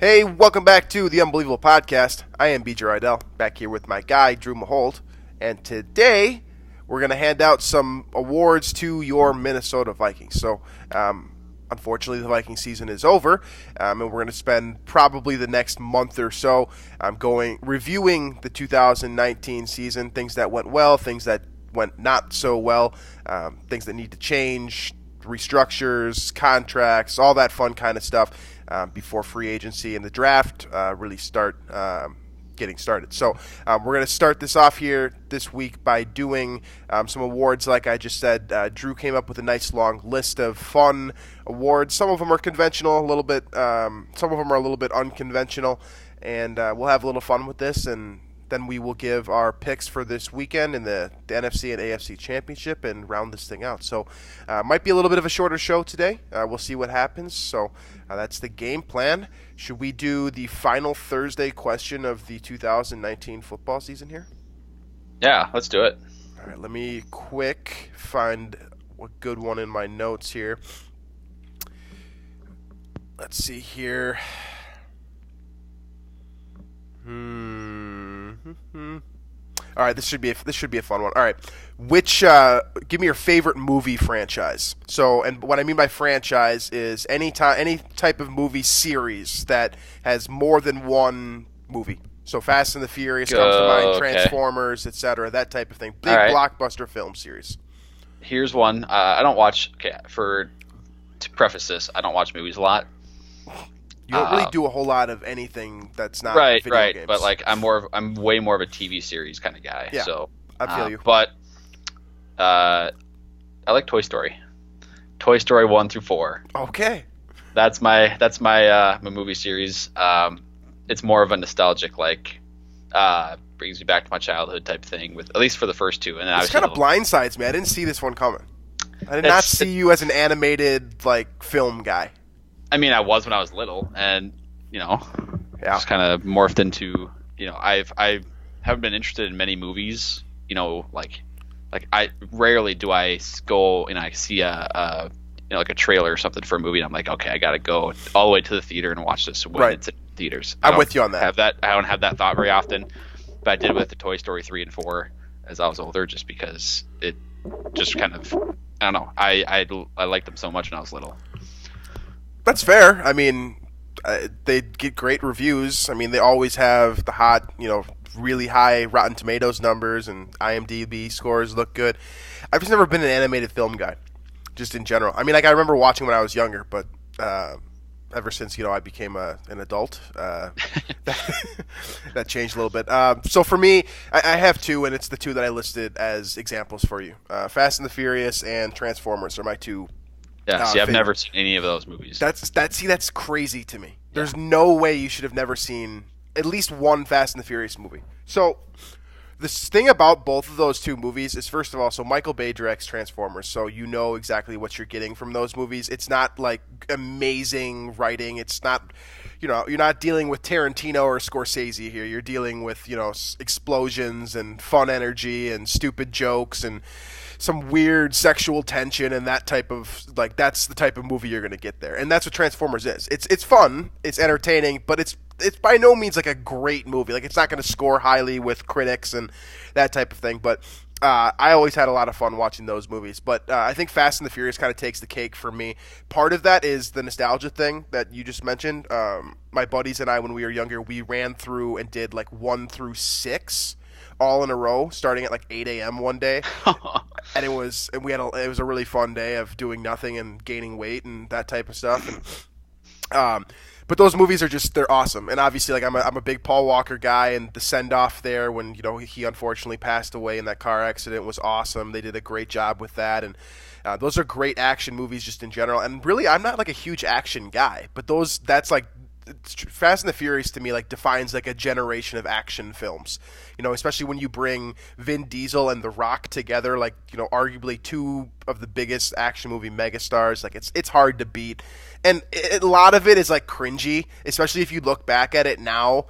Hey, welcome back to the Unbelievable Podcast. I am BJ Reidell, back here with my guy, Drew Mahowald. And today, we're going to hand out some awards to your Minnesota Vikings. So, unfortunately, the Viking season is over, and we're going to spend probably the next month or so reviewing the 2019 season, things that went well, things that went not so well, things that need to change, restructures, contracts, all that fun kind of stuff before free agency and the draft really start getting started. So we're going to start this off here this week by doing some awards. Like I just said, Drew came up with a nice long list of fun awards. Some of them are conventional, a little bit. Some of them are a little bit unconventional, and we'll have a little fun with this, and then we will give our picks for this weekend in the NFC and AFC Championship and round this thing out. So might be a little bit of a shorter show today. We'll see what happens. So that's the game plan. Should we do the final Thursday question of the 2019 football season here? Yeah, let's do it. All right, let me find a good one in my notes here. Let's see here. All right, this should be a fun one. All right, give me your favorite movie franchise. So, and what I mean by franchise is any type of movie series that has more than one movie. So, Fast and the Furious comes to mind, Transformers, etc., that type of thing. Big blockbuster film series. Here's one. I don't watch. To preface this, I don't watch movies a lot. You don't really do a whole lot of anything that's not video games. But like I'm way more of a TV series kind of guy. Yeah, so I feel you. But I like Toy Story. Toy Story 1 through 4. Okay. That's my my movie series. It's more of a nostalgic brings me back to my childhood type thing with at least for the first two. And then it's kind of blindsides me. I didn't see this one coming. I did not see you as an animated film guy. I mean, I was when I was little, and just kind of morphed into I haven't been interested in many movies. I rarely do I go and I see a trailer or something for a movie, and I'm like, okay, I got to go all the way to the theater and watch this when it's in theaters. I'm with you on that. I don't have that thought very often, but I did with the Toy Story 3 and 4 as I was older, just because it just kind of I don't know. I liked them so much when I was little. That's fair. I mean, they get great reviews. I mean, they always have the hot, really high Rotten Tomatoes numbers, and IMDb scores look good. I've just never been an animated film guy, just in general. I mean, I remember watching when I was younger, but ever since, I became an adult, that changed a little bit. So for me, I have two, and it's the two that I listed as examples for you. Fast and the Furious and Transformers are my two. Yeah, I've never seen any of those movies. That's crazy to me. There's no way you should have never seen at least one Fast and the Furious movie. So the thing about both of those two movies is, first of all, so Michael Bay directs Transformers, so you know exactly what you're getting from those movies. It's not like amazing writing. It's not, you're not dealing with Tarantino or Scorsese here. You're dealing with, explosions and fun energy and stupid jokes and some weird sexual tension and that type of, that's the type of movie you're going to get there. And that's what Transformers is. It's fun, it's entertaining, but it's by no means like a great movie. It's not going to score highly with critics and that type of thing, but I always had a lot of fun watching those movies. But I think Fast and the Furious kind of takes the cake for me. Part of that is the nostalgia thing that you just mentioned. My buddies and I, when we were younger, we ran through and did 1 through 6 all in a row, starting at 8 a.m. one day, and it was a really fun day of doing nothing and gaining weight and that type of stuff. And, but those movies they're awesome. And obviously, I'm a big Paul Walker guy, and the send off there when he unfortunately passed away in that car accident was awesome. They did a great job with that, and those are great action movies just in general. And really, I'm not a huge action guy, but that's Fast and the Furious to me defines a generation of action films. Especially when you bring Vin Diesel and The Rock together, arguably two of the biggest action movie megastars. It's hard to beat. And a lot of it is cringy, especially if you look back at it now,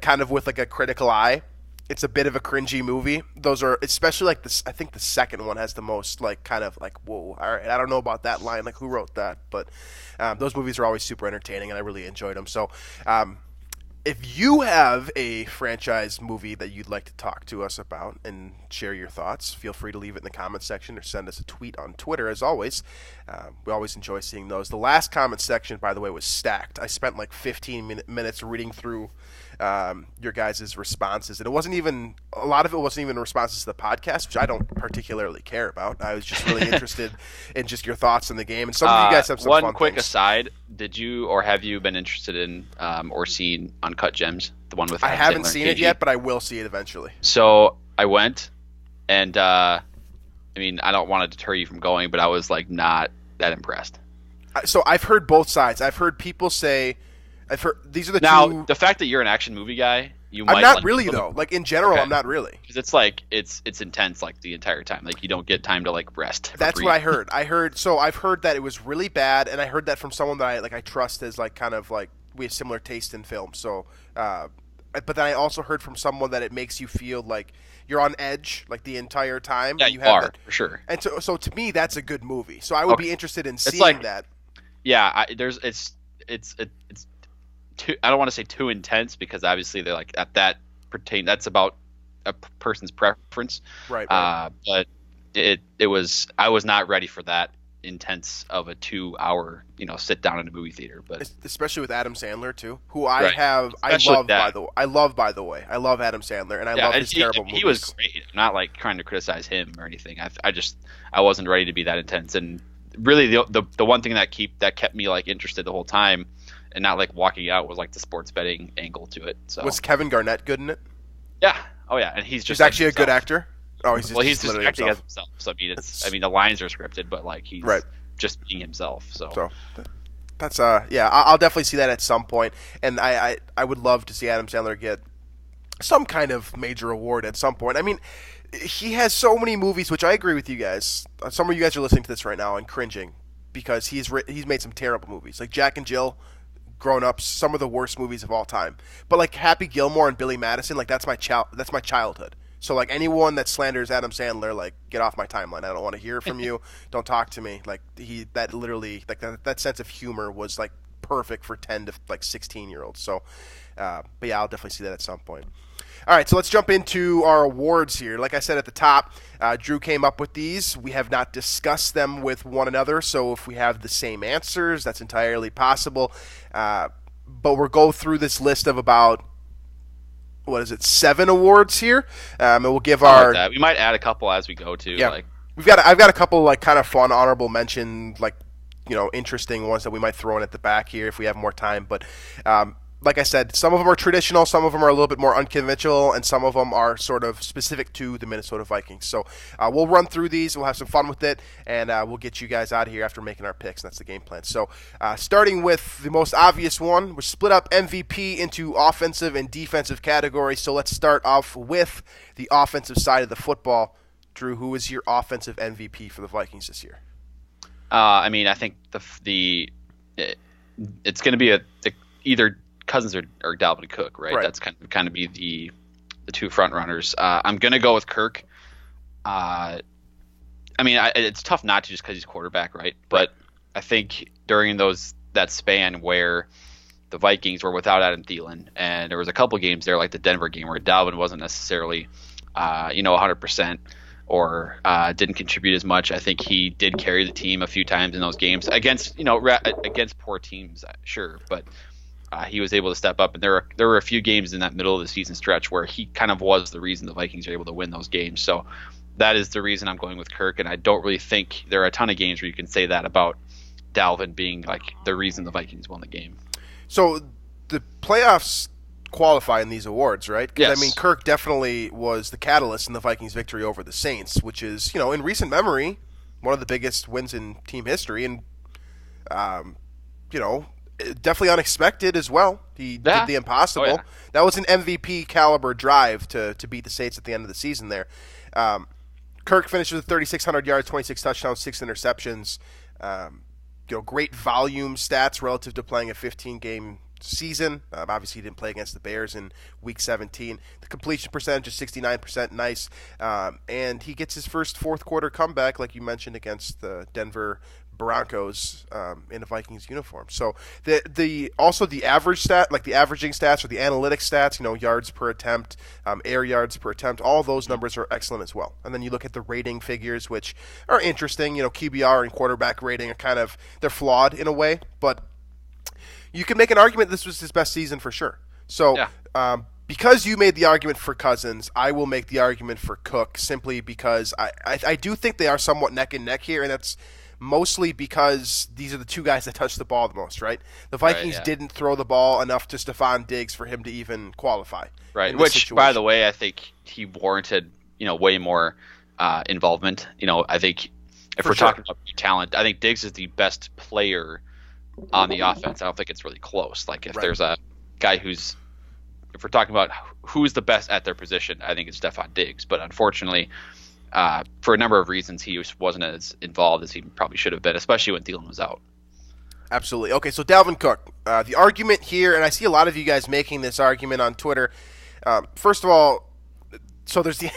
kind of with a critical eye. it's a bit of a cringy movie. Those are especially like this. I think the second one has the most like kind of like whoa. All right, I don't know about that line. Like who wrote that? But those movies are always super entertaining, and I really enjoyed them. So. If you have a franchise movie that you'd like to talk to us about and share your thoughts, feel free to leave it in the comments section or send us a tweet on Twitter, as always. We always enjoy seeing those. The last comment section, by the way, was stacked. I spent like 15 minutes reading through your guys' responses, and it wasn't even a lot of it wasn't even responses to the podcast, which I don't particularly care about. I was just really interested in just your thoughts on the game, and some of you guys have some one fun quick things. aside. Did you or have you been interested in or seen Uncut Gems, the one with I Adam haven't Sandler seen and it KG? yet, but I will see it eventually. So I went, and I mean, I don't want to deter you from going, but I was like not that impressed. So I've heard both sides. I've heard people say, I've heard these are the Now, two. the fact that you're an action movie guy, you might I'm not like really some of though. Like in general, Okay. I'm not really. because it's like it's intense like the entire time. Like you don't get time to like rest. or That's breathe. what I heard. I've heard that it was really bad, and I heard that from someone that I trust as like kind of like we have similar taste in film. So, but then I also heard from someone that it makes you feel like you're on edge like the entire time. Yeah, and you have are that, for sure. and so to me, that's a good movie. So I would Okay. be interested in It's seeing like- that. Yeah, it's too. I don't want to say too intense because obviously they're like at that pertain. That's about a person's preference. Right. But it was. I was not ready for that intense of a 2 hour sit down in a movie theater. But Especially with Adam Sandler too, who I Right. have. Especially I that. love by the way. I love Adam Sandler, and I love his terrible movies. he was great. I'm not like trying to criticize him or anything. I wasn't ready to be that intense. And really, the one thing that kept me like interested the whole time, and not like walking out, was like the sports betting angle to it. So Was Kevin Garnett good in it? yeah, oh yeah, and he's just He's actually a like good himself. actor. Oh, he's just literally acting himself. as himself. So I mean, the lines are scripted, but like he's Right. just being himself. So that's yeah, I'll definitely see that at some point, and I would love to see Adam Sandler get some kind of major award at some point. I mean, he has so many movies, which I agree with you guys. Some of you guys are listening to this right now and cringing because he's made some terrible movies like Jack and Jill. Grown Ups, some of the worst movies of all time. But like Happy Gilmore and Billy Madison, like that's my childhood. So like anyone that slanders Adam Sandler, like get off my timeline. I don't want to hear from you. Don't talk to me. Like that sense of humor was like perfect for 10 to like 16-year-olds. So, but yeah, I'll definitely see that at some point. All right, so let's jump into our awards here. Like I said at the top, Drew came up with these. We have not discussed them with one another, so if we have the same answers, that's entirely possible. But we'll go through this list of about, 7 awards here, and we'll give Something our. like that. We might add a couple as we go too. Yeah, Like I've got a couple like kind of fun honorable mention, like interesting ones that we might throw in at the back here if we have more time, but. Like I said, some of them are traditional, some of them are a little bit more unconventional, and some of them are sort of specific to the Minnesota Vikings. So we'll run through these, we'll have some fun with it, and we'll get you guys out of here after making our picks, and that's the game plan. So starting with the most obvious one, we're split up MVP into offensive and defensive categories. So let's start off with the offensive side of the football. Drew, who is your offensive MVP for the Vikings this year? I mean, I think it's going to be either Cousins or Dalvin Cook, right? That's kind of be the two front runners. I'm gonna go with Kirk. I mean, it's tough not to just because he's quarterback, right? But I think during that span where the Vikings were without Adam Thielen, and there was a couple games there, like the Denver game, where Dalvin wasn't necessarily 100% or didn't contribute as much. I think he did carry the team a few times in those games against poor teams, sure, but. He was able to step up, and there were a few games in that middle of the season stretch where he kind of was the reason the Vikings are able to win those games. So that is the reason I'm going with Kirk, and I don't really think there are a ton of games where you can say that about Dalvin being like the reason the Vikings won the game. So the playoffs qualify in these awards, right? Because Yes. I mean, Kirk definitely was the catalyst in the Vikings' victory over the Saints, which is, in recent memory, one of the biggest wins in team history, and definitely unexpected as well. He did the impossible. Oh, yeah. That was an MVP caliber drive to beat the Saints at the end of the season there. Kirk finished with 3,600 yards, 26 touchdowns, 6 interceptions. Great volume stats relative to playing a 15-game season. Obviously, he didn't play against the Bears in Week 17. The completion percentage is 69%, nice. And he gets his first fourth quarter comeback, like you mentioned, against the Denver Broncos in a Vikings uniform. So also the average stat, like the averaging stats or the analytics stats, yards per attempt, air yards per attempt, all those numbers are excellent as well. And then you look at the rating figures, which are interesting. QBR and quarterback rating are they're flawed in a way, but you can make an argument this was his best season for sure. So because you made the argument for Cousins, I will make the argument for Cook simply because I do think they are somewhat neck and neck here, and that's mostly because these are the two guys that touch the ball the most, right? The Vikings didn't throw the ball enough to Stephon Diggs for him to even qualify. Right, which, by the way, I think he warranted, way more involvement. I think if we're talking about talent, I think Diggs is the best player on the offense. I don't think it's really close. Like, if there's a guy if we're talking about who's the best at their position, I think it's Stephon Diggs. But unfortunately, for a number of reasons, he wasn't as involved as he probably should have been, especially when Thielen was out. Absolutely. Okay, so Dalvin Cook. The argument here, and I see a lot of you guys making this argument on Twitter. First of all, so there's the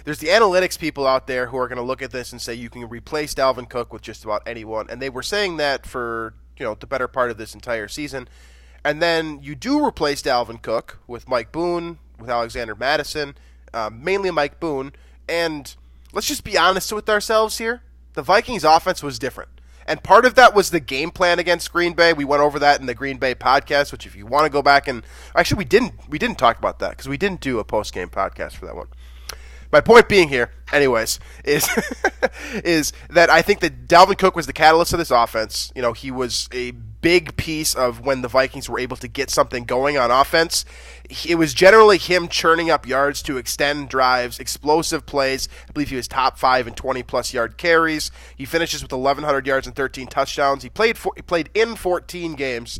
analytics people out there who are going to look at this and say you can replace Dalvin Cook with just about anyone, and they were saying that for the better part of this entire season. And then you do replace Dalvin Cook with Mike Boone, with Alexander Mattison, mainly Mike Boone, and let's just be honest with ourselves here. The Vikings offense was different. And part of that was the game plan against Green Bay. We went over that in the Green Bay podcast, which if you want to go back and actually we didn't talk about that because we didn't do a post-game podcast for that one. My point being here, anyways, is that I think that Dalvin Cook was the catalyst of this offense. He was a big piece of when the Vikings were able to get something going on offense. It was generally him churning up yards to extend drives, explosive plays. I believe he was top 5 in 20-plus yard carries. He finishes with 1,100 yards and 13 touchdowns. He played in 14 games.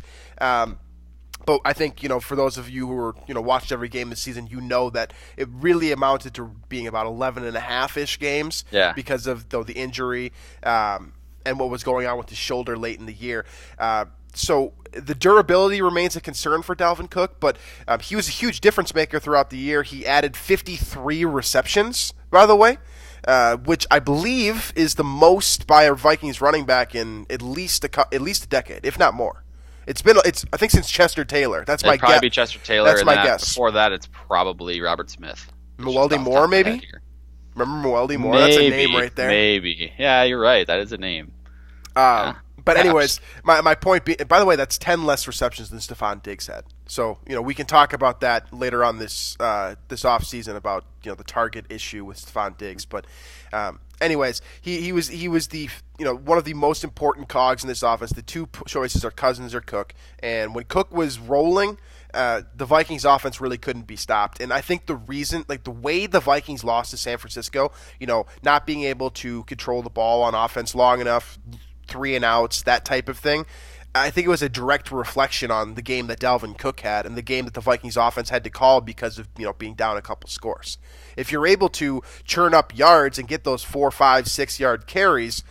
But I think, for those of you who were, watched every game this season, that it really amounted to being about 11.5-ish games because of the injury and what was going on with his shoulder late in the year. So the durability remains a concern for Dalvin Cook, but he was a huge difference maker throughout the year. He added 53 receptions, by the way, which I believe is the most by a Vikings running back in at least a decade, if not more. I think since Chester Taylor. That's my guess. It'd probably be Chester Taylor. That's my guess. Before that, it's probably Robert Smith. Mwelde Moore, maybe? Remember Mwelde Moore? That's a name right there. Maybe. Yeah, you're right. That is a name. But anyways, my point being, by the way, that's 10 less receptions than Stephon Diggs had. So, we can talk about that later on this offseason about, the target issue with Stephon Diggs. But anyways, he was the one of the most important cogs in this offense. The two choices are Cousins or Cook, and when Cook was rolling, the Vikings offense really couldn't be stopped. And I think the reason, the way the Vikings lost to San Francisco, not being able to control the ball on offense long enough, 3 and outs, that type of thing, I think it was a direct reflection on the game that Dalvin Cook had and the game that the Vikings offense had to call because of being down a couple scores. If you're able to churn up yards and get those 4, 5, 6 yard carries,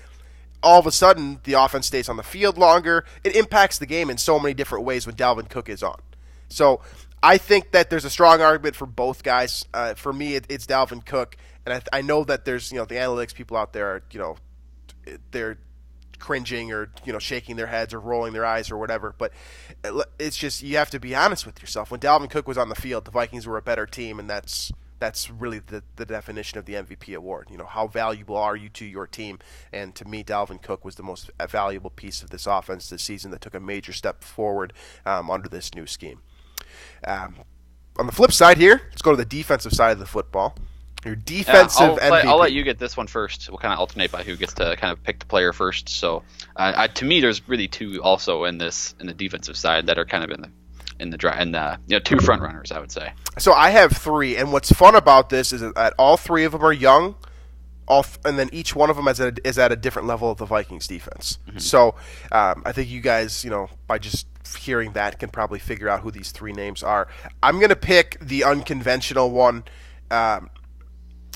all of a sudden the offense stays on the field longer. It impacts the game in so many different ways when Dalvin Cook is on. So I think that there's a strong argument for both guys. For me, it's Dalvin Cook, and I know that there's the analytics people out there are they're cringing or shaking their heads or rolling their eyes or whatever, but it's just you have to be honest with yourself. When Dalvin Cook was on the field, the Vikings were a better team, and that's really the definition of the MVP award. How valuable are you to your team? And to me, Dalvin Cook was the most valuable piece of this offense this season that took a major step forward under this new scheme. On the flip side here, let's go to the defensive side of the football. Your defensive MVP. I'll let you get this one first. We'll kind of alternate by who gets to kind of pick the player first. So, to me, there's really two also in the defensive side that are kind of in the two front runners, I would say. So I have 3, and what's fun about this is that all 3 of them are young, and then each one of them is at a different level of the Vikings defense. Mm-hmm. So I think you guys, by just hearing that, can probably figure out who these 3 names are. I'm going to pick the unconventional one.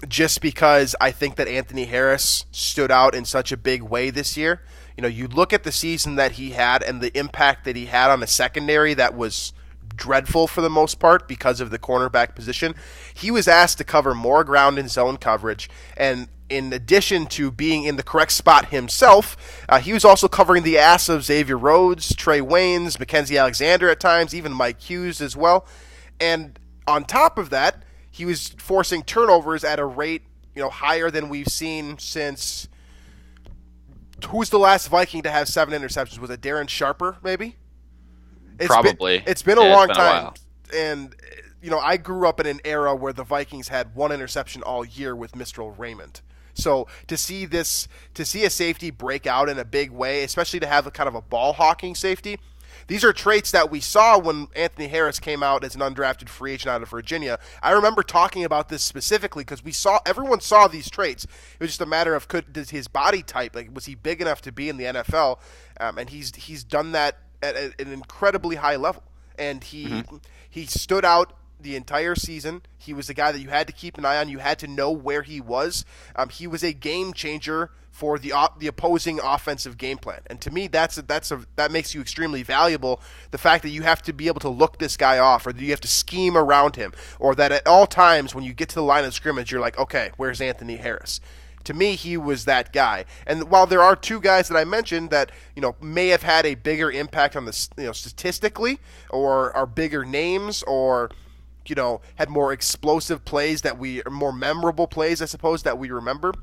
Just because I think that Anthony Harris stood out in such a big way this year. You look at the season that he had and the impact that he had on the secondary that was dreadful for the most part because of the cornerback position. He was asked to cover more ground in zone coverage, and in addition to being in the correct spot himself, he was also covering the ass of Xavier Rhodes, Trey Waynes, Mackenzie Alexander at times, even Mike Hughes as well. And on top of that, he was forcing turnovers at a rate higher than we've seen since. Who's the last Viking to have 7 interceptions? Was it Darren Sharper, maybe? Probably. It's been a long time. And, I grew up in an era where the Vikings had 1 interception all year with Mistral Raymond. So to see a safety break out in a big way, especially to have a kind of a ball hawking safety, these are traits that we saw when Anthony Harris came out as an undrafted free agent out of Virginia. I remember talking about this specifically because everyone saw these traits. It was just a matter of does his body type, was he big enough to be in the NFL? And he's done that at an incredibly high level. And he stood out the entire season. He was the guy that you had to keep an eye on. You had to know where he was. He was a game changer for the opposing offensive game plan. And to me, that makes you extremely valuable. The fact that you have to be able to look this guy off, or that you have to scheme around him, or that at all times when you get to the line of scrimmage, you're like, okay, where's Anthony Harris? To me, he was that guy. And while there are 2 guys that I mentioned that may have had a bigger impact on the statistically, or are bigger names, or had more explosive plays more memorable plays, I suppose, that we remember.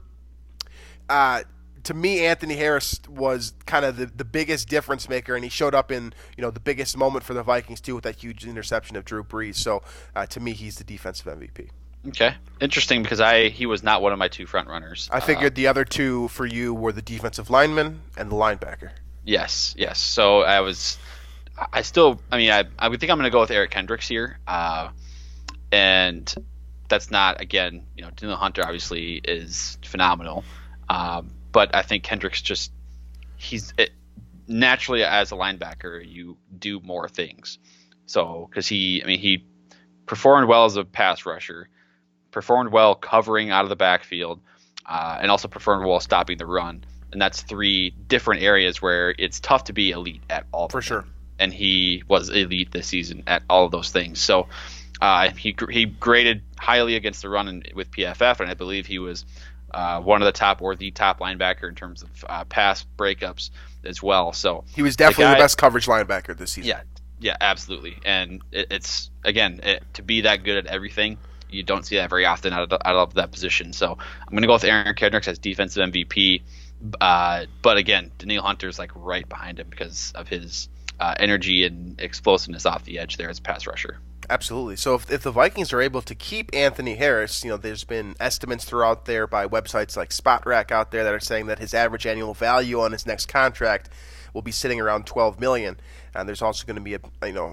To me, Anthony Harris was kind of the biggest difference maker, and he showed up in the biggest moment for the Vikings too with that huge interception of Drew Brees. So to me, he's the defensive MVP. Okay, interesting because he was not one of my 2 front runners. I figured the other 2 for you were the defensive lineman and the linebacker. Yes. So I would think I'm going to go with Eric Kendricks here, and that's not, again, Danielle Hunter obviously is phenomenal. But I think Kendricks naturally as a linebacker, you do more things. So, because he performed well as a pass rusher, performed well covering out of the backfield, and also performed well stopping the run. And that's 3 different areas where it's tough to be elite at all. For sure. And he was elite this season at all of those things. So he graded highly against the run with PFF, and I believe he was one of the top or the top linebacker in terms of pass breakups as well. So he was definitely the best coverage linebacker this season. Yeah, absolutely. And it's to be that good at everything, you don't see that very often out of that position. So I'm going to go with Aaron Kendricks as defensive MVP. But again, Danielle Hunter's right behind him because of his energy and explosiveness off the edge there as a pass rusher. Absolutely. So if the Vikings are able to keep Anthony Harris, there's been estimates throughout there by websites like SpotRack out there that are saying that his average annual value on his next contract will be sitting around $12 million. And there's also going to be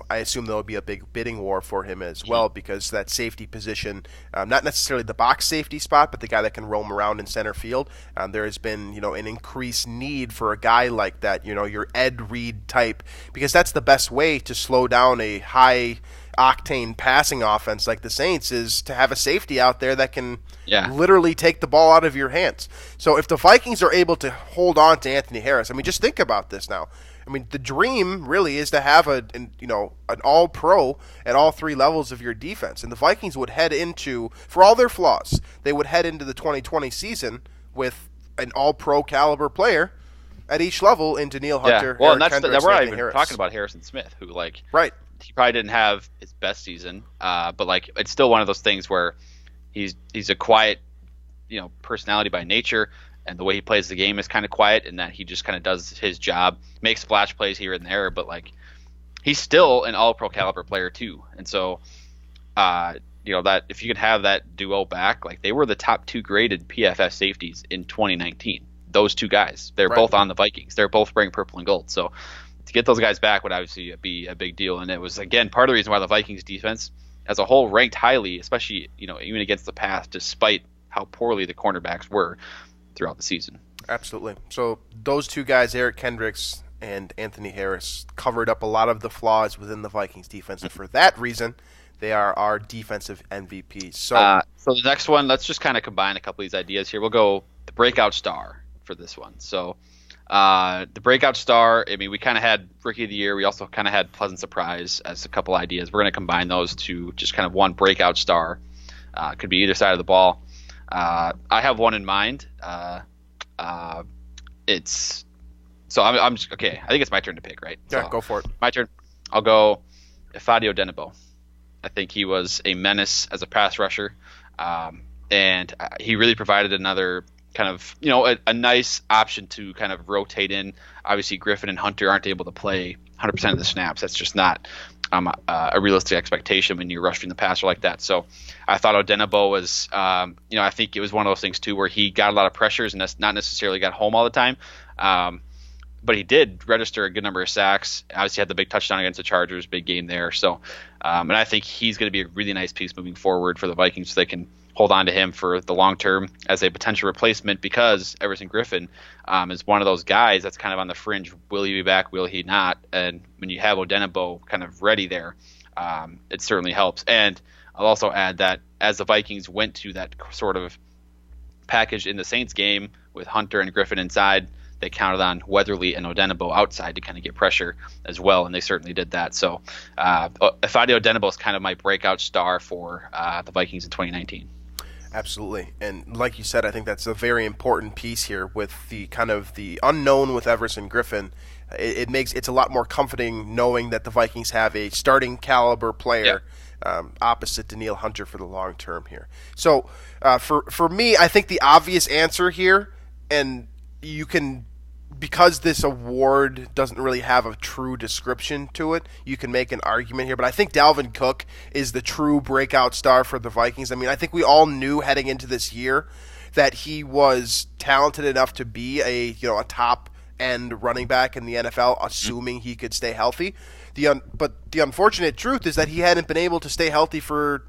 I assume there will be a big bidding war for him as well, because that safety position, not necessarily the box safety spot, but the guy that can roam around in center field, there has been an increased need for a guy like that, your Ed Reed type, because that's the best way to slow down a high octane passing offense like the Saints, is to have a safety out there that can literally take the ball out of your hands. So if the Vikings are able to hold on to Anthony Harris, just think about this now. The dream really is to have an all-pro at all 3 levels of your defense. And the Vikings would head into, for all their flaws, they would head into the 2020 season with an all-pro caliber player at each level in Danielle Hunter. Well, Eric Kendricks, that's where I've been talking about Harrison Smith, who right. He probably didn't have his best season, but it's still one of those things where he's a quiet, personality by nature, and the way he plays the game is kind of quiet, in that he just kind of does his job, makes splash plays here and there, but he's still an all-pro caliber player too. And so, that if you could have that duo back, they were the top 2 graded PFF safeties in 2019. Those 2 guys, they're both on the Vikings. They're both wearing purple and gold. So to get those guys back would obviously be a big deal. And it was, again, part of the reason why the Vikings defense as a whole ranked highly, especially, even against the pass, despite how poorly the cornerbacks were throughout the season. Absolutely. So those 2 guys, Eric Kendricks and Anthony Harris, covered up a lot of the flaws within the Vikings defense. And for that reason, they are our defensive MVPs. So the next one, let's just kind of combine a couple of these ideas here. We'll go the breakout star for this one. So The breakout star, I mean, we kind of had Rookie of the Year. We also kind of had Pleasant Surprise as a couple ideas. We're going to combine those to just kind of one breakout star. Could be either side of the ball. I have one in mind. It's so I'm just okay. I think it's my turn to pick, right? Yeah, so, go for it. My turn. I'll go Fadio Denebo. I think he was a menace as a pass rusher, and he really provided another kind of a nice option to kind of rotate in. Obviously, Griffin and Hunter aren't able to play 100% of the snaps. That's just not a realistic expectation when you're rushing the passer like that. So I thought Odenigbo was, I think it was one of those things too where he got a lot of pressures and not necessarily got home all the time. But he did register a good number of sacks. Obviously had the big touchdown against the Chargers, big game there. So, and I think he's going to be a really nice piece moving forward for the Vikings so they can hold on to him for the long term as a potential replacement because Everson Griffin is one of those guys that's kind of on the fringe. Will he be back? Will he not? And when you have Odenigbo kind of ready there, it certainly helps. And I'll also add that as the Vikings went to that sort of package in the Saints game with Hunter and Griffin inside, they counted on Weatherly and Odenigbo outside to kind of get pressure as well, and they certainly did that. So Fadio Odenigbo is kind of my breakout star for the Vikings in 2019. Absolutely. And like you said, I think that's a very important piece here with the kind of the unknown with Everson Griffin. It's a lot more comforting knowing that the Vikings have a starting caliber player opposite Danielle Hunter for the long term here. So for me, I think the obvious answer here, and you can, because this award doesn't really have a true description to it, you can make an argument here. But I think Dalvin Cook is the true breakout star for the Vikings. I mean, I think we all knew heading into this year that he was talented enough to be a top end running back in the NFL, assuming he could stay healthy. But the unfortunate truth is that he hadn't been able to stay healthy for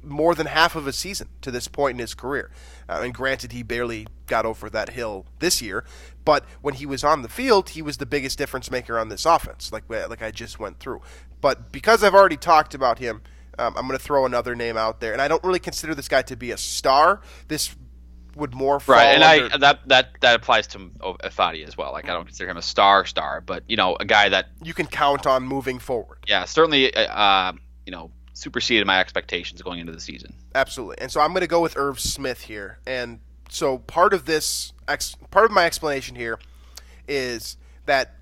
more than half of a season to this point in his career. And granted, he barely got over that hill this year, but when he was on the field, he was the biggest difference maker on this offense, like I just went through. But because I've already talked about him, I'm going to throw another name out there, and I don't really consider this guy to be a star. This would more fall right, and under... that applies to Fadi as well. Like I don't consider him a star, but a guy that you can count on moving forward. Yeah, certainly. Superseded my expectations going into the season. Absolutely. And so I'm going to go with Irv Smith here. And so part of my explanation here is that,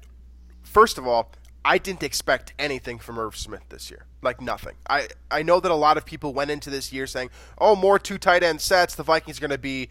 first of all, I didn't expect anything from Irv Smith this year. Like nothing. I know that a lot of people went into this year saying, more 2 tight end sets. The Vikings are going to be,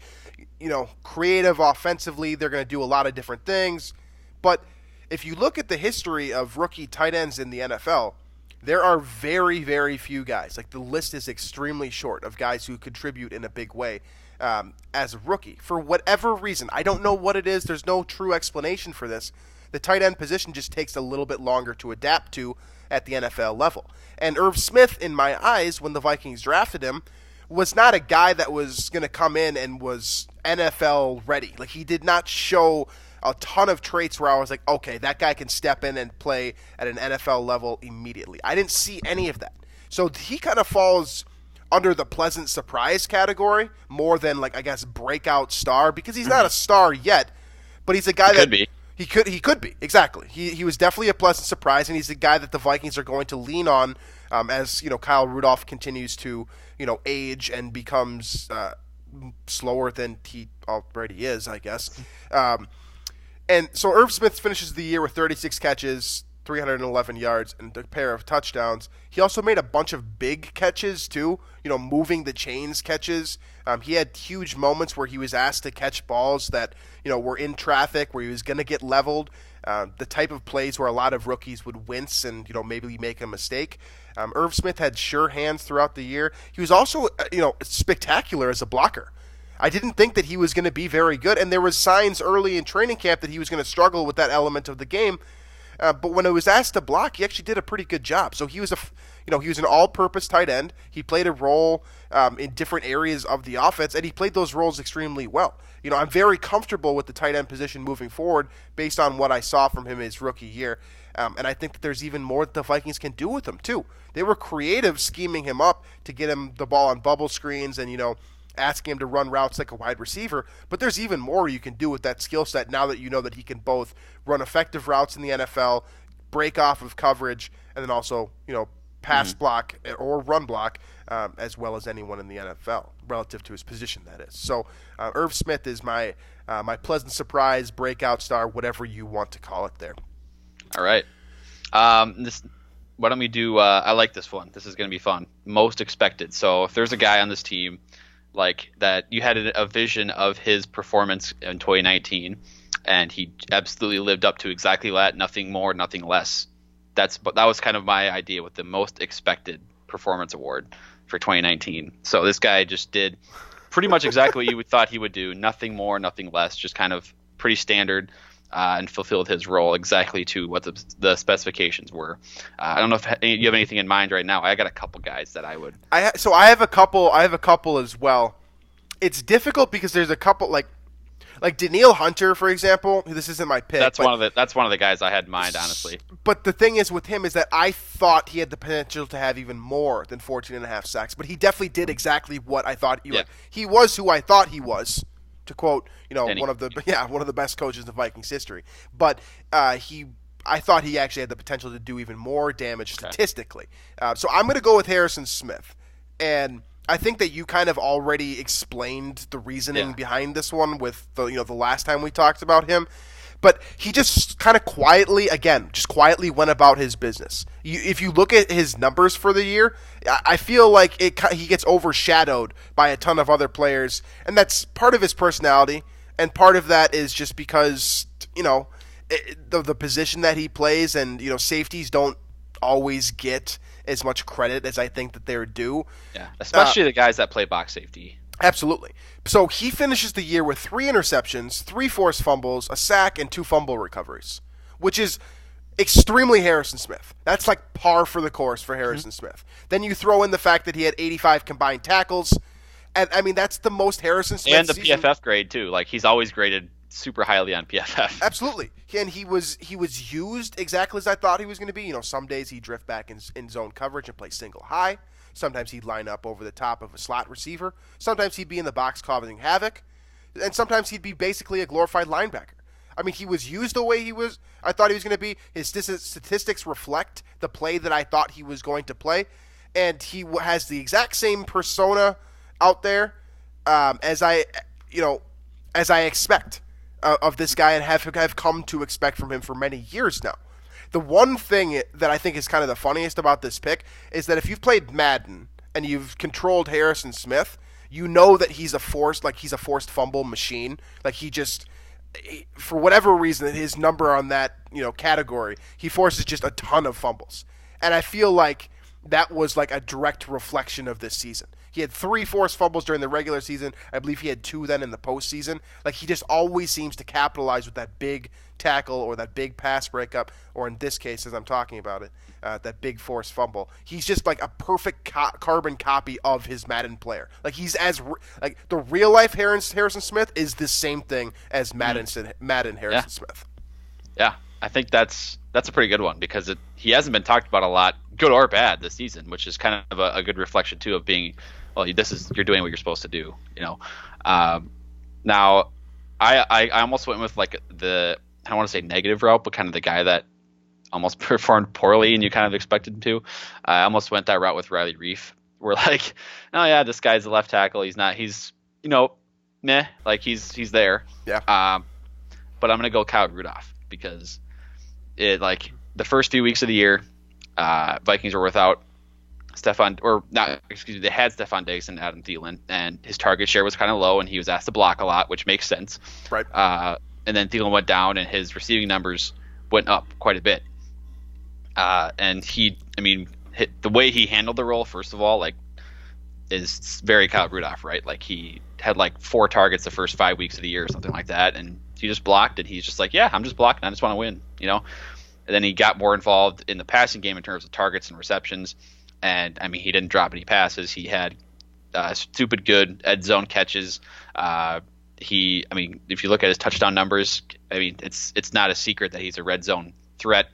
creative offensively. They're going to do a lot of different things. But if you look at the history of rookie tight ends in the NFL, there are very, very few guys. Like, the list is extremely short of guys who contribute in a big way as a rookie. For whatever reason, I don't know what it is. There's no true explanation for this. The tight end position just takes a little bit longer to adapt to at the NFL level. And Irv Smith, in my eyes, when the Vikings drafted him, was not a guy that was going to come in and was NFL ready. Like, he did not show a ton of traits where I was like, okay, that guy can step in and play at an NFL level immediately. I didn't see any of that. So he kind of falls under the pleasant surprise category more than, like, I guess, breakout star, because he's not a star yet, but he's a guy that he could be. Exactly. He was definitely a pleasant surprise, and he's a guy that the Vikings are going to lean on as, Kyle Rudolph continues to, age and becomes slower than he already is, I guess. And so Irv Smith finishes the year with 36 catches, 311 yards, and a pair of touchdowns. He also made a bunch of big catches, too, moving the chains catches. He had huge moments where he was asked to catch balls that, were in traffic, where he was going to get leveled. The type of plays where a lot of rookies would wince and, maybe make a mistake. Irv Smith had sure hands throughout the year. He was also, spectacular as a blocker. I didn't think that he was going to be very good, and there was signs early in training camp that he was going to struggle with that element of the game. But when it was asked to block, he actually did a pretty good job. So he was he was an all-purpose tight end. He played a role in different areas of the offense, and he played those roles extremely well. I'm very comfortable with the tight end position moving forward based on what I saw from him his rookie year. And I think that there's even more that the Vikings can do with him, too. They were creative scheming him up to get him the ball on bubble screens and, asking him to run routes like a wide receiver, but there's even more you can do with that skill set now that you know that he can both run effective routes in the NFL, break off of coverage, and then also, pass block or run block as well as anyone in the NFL relative to his position, that is. So Irv Smith is my pleasant surprise, breakout star, whatever you want to call it there. All right. Why don't we do I like this one. This is going to be fun. Most expected. So if there's a guy on this team like that you had a vision of his performance in 2019 and he absolutely lived up to exactly that, nothing more, nothing less. That was kind of my idea with the most expected performance award for 2019. So this guy just did pretty much exactly what you thought he would do, nothing more, nothing less, just kind of pretty standard, and fulfilled his role exactly to what the specifications were. I don't know if you have anything in mind right now. I got a couple guys that I would. I have a couple as well. It's difficult because there's a couple like Danielle Hunter, for example. This isn't my pick. That's one of the guys I had in mind, honestly. But the thing is with him is that I thought he had the potential to have even more than 14.5 sacks. But he definitely did exactly what I thought he would. He was who I thought he was. To quote, one of the best coaches in Vikings history. But I thought he actually had the potential to do even more damage statistically. So I'm going to go with Harrison Smith, and I think that you kind of already explained the reasoning behind this one with the last time we talked about him. But he just kind of quietly went about his business. If you look at his numbers for the year, I feel like he gets overshadowed by a ton of other players, and that's part of his personality, and part of that is just because the position that he plays, and safeties don't always get as much credit as I think that they're due. Yeah, especially the guys that play box safety. Absolutely. So he finishes the year with 3 interceptions, 3 forced fumbles, a sack, and 2 fumble recoveries, which is extremely Harrison Smith. That's like par for the course for Harrison Smith. Then you throw in the fact that he had 85 combined tackles, and I mean that's the most Harrison Smith and the season. PFF grade too. Like he's always graded super highly on PFF. Absolutely. And he was used exactly as I thought he was going to be. Some days he'd drift back in zone coverage and play single high. Sometimes he'd line up over the top of a slot receiver. Sometimes he'd be in the box causing havoc. And sometimes he'd be basically a glorified linebacker. I mean, he was used the way I thought he was going to be. His statistics reflect the play that I thought he was going to play. And he has the exact same persona out there as I expect of this guy and have come to expect from him for many years now. The one thing that I think is kind of the funniest about this pick is that if you've played Madden and you've controlled Harrison Smith, you know that he's a forced fumble machine. Like for whatever reason, his number on that category, he forces just a ton of fumbles, and I feel like that was like a direct reflection of this season. He had 3 forced fumbles during the regular season. I believe he had 2 then in the postseason. Like he just always seems to capitalize with that big tackle or that big pass breakup, or in this case, as I'm talking about it, that big forced fumble. He's just like a perfect carbon copy of his Madden player. Like he's like the real life Harrison Smith is the same thing as Madden Harrison Smith. Yeah, I think that's a pretty good one because he hasn't been talked about a lot, good or bad, this season, which is kind of a good reflection too of being, well, you're doing what you're supposed to do, Now, I almost went with like I don't want to say negative route, but kind of the guy that almost performed poorly and you kind of expected him to. I almost went that route with Riley Reif. We're like, oh yeah, this guy's a left tackle. He's meh, like he's there. Yeah. But I'm gonna go Kyle Rudolph because the first few weeks of the year, Vikings were without they had Stephon Diggs and Adam Thielen, and his target share was kind of low, and he was asked to block a lot, which makes sense. Right. And then Thielen went down, and his receiving numbers went up quite a bit. And the way he handled the role, first of all, is very Kyle Rudolph, right? Like he had 4 targets the first 5 weeks of the year or something like that, and he just blocked, and he's just like, yeah, I'm just blocking, I just want to win, And then he got more involved in the passing game in terms of targets and receptions, and he didn't drop any passes. He had stupid good end zone catches. If you look at his touchdown numbers, it's not a secret that he's a red zone threat.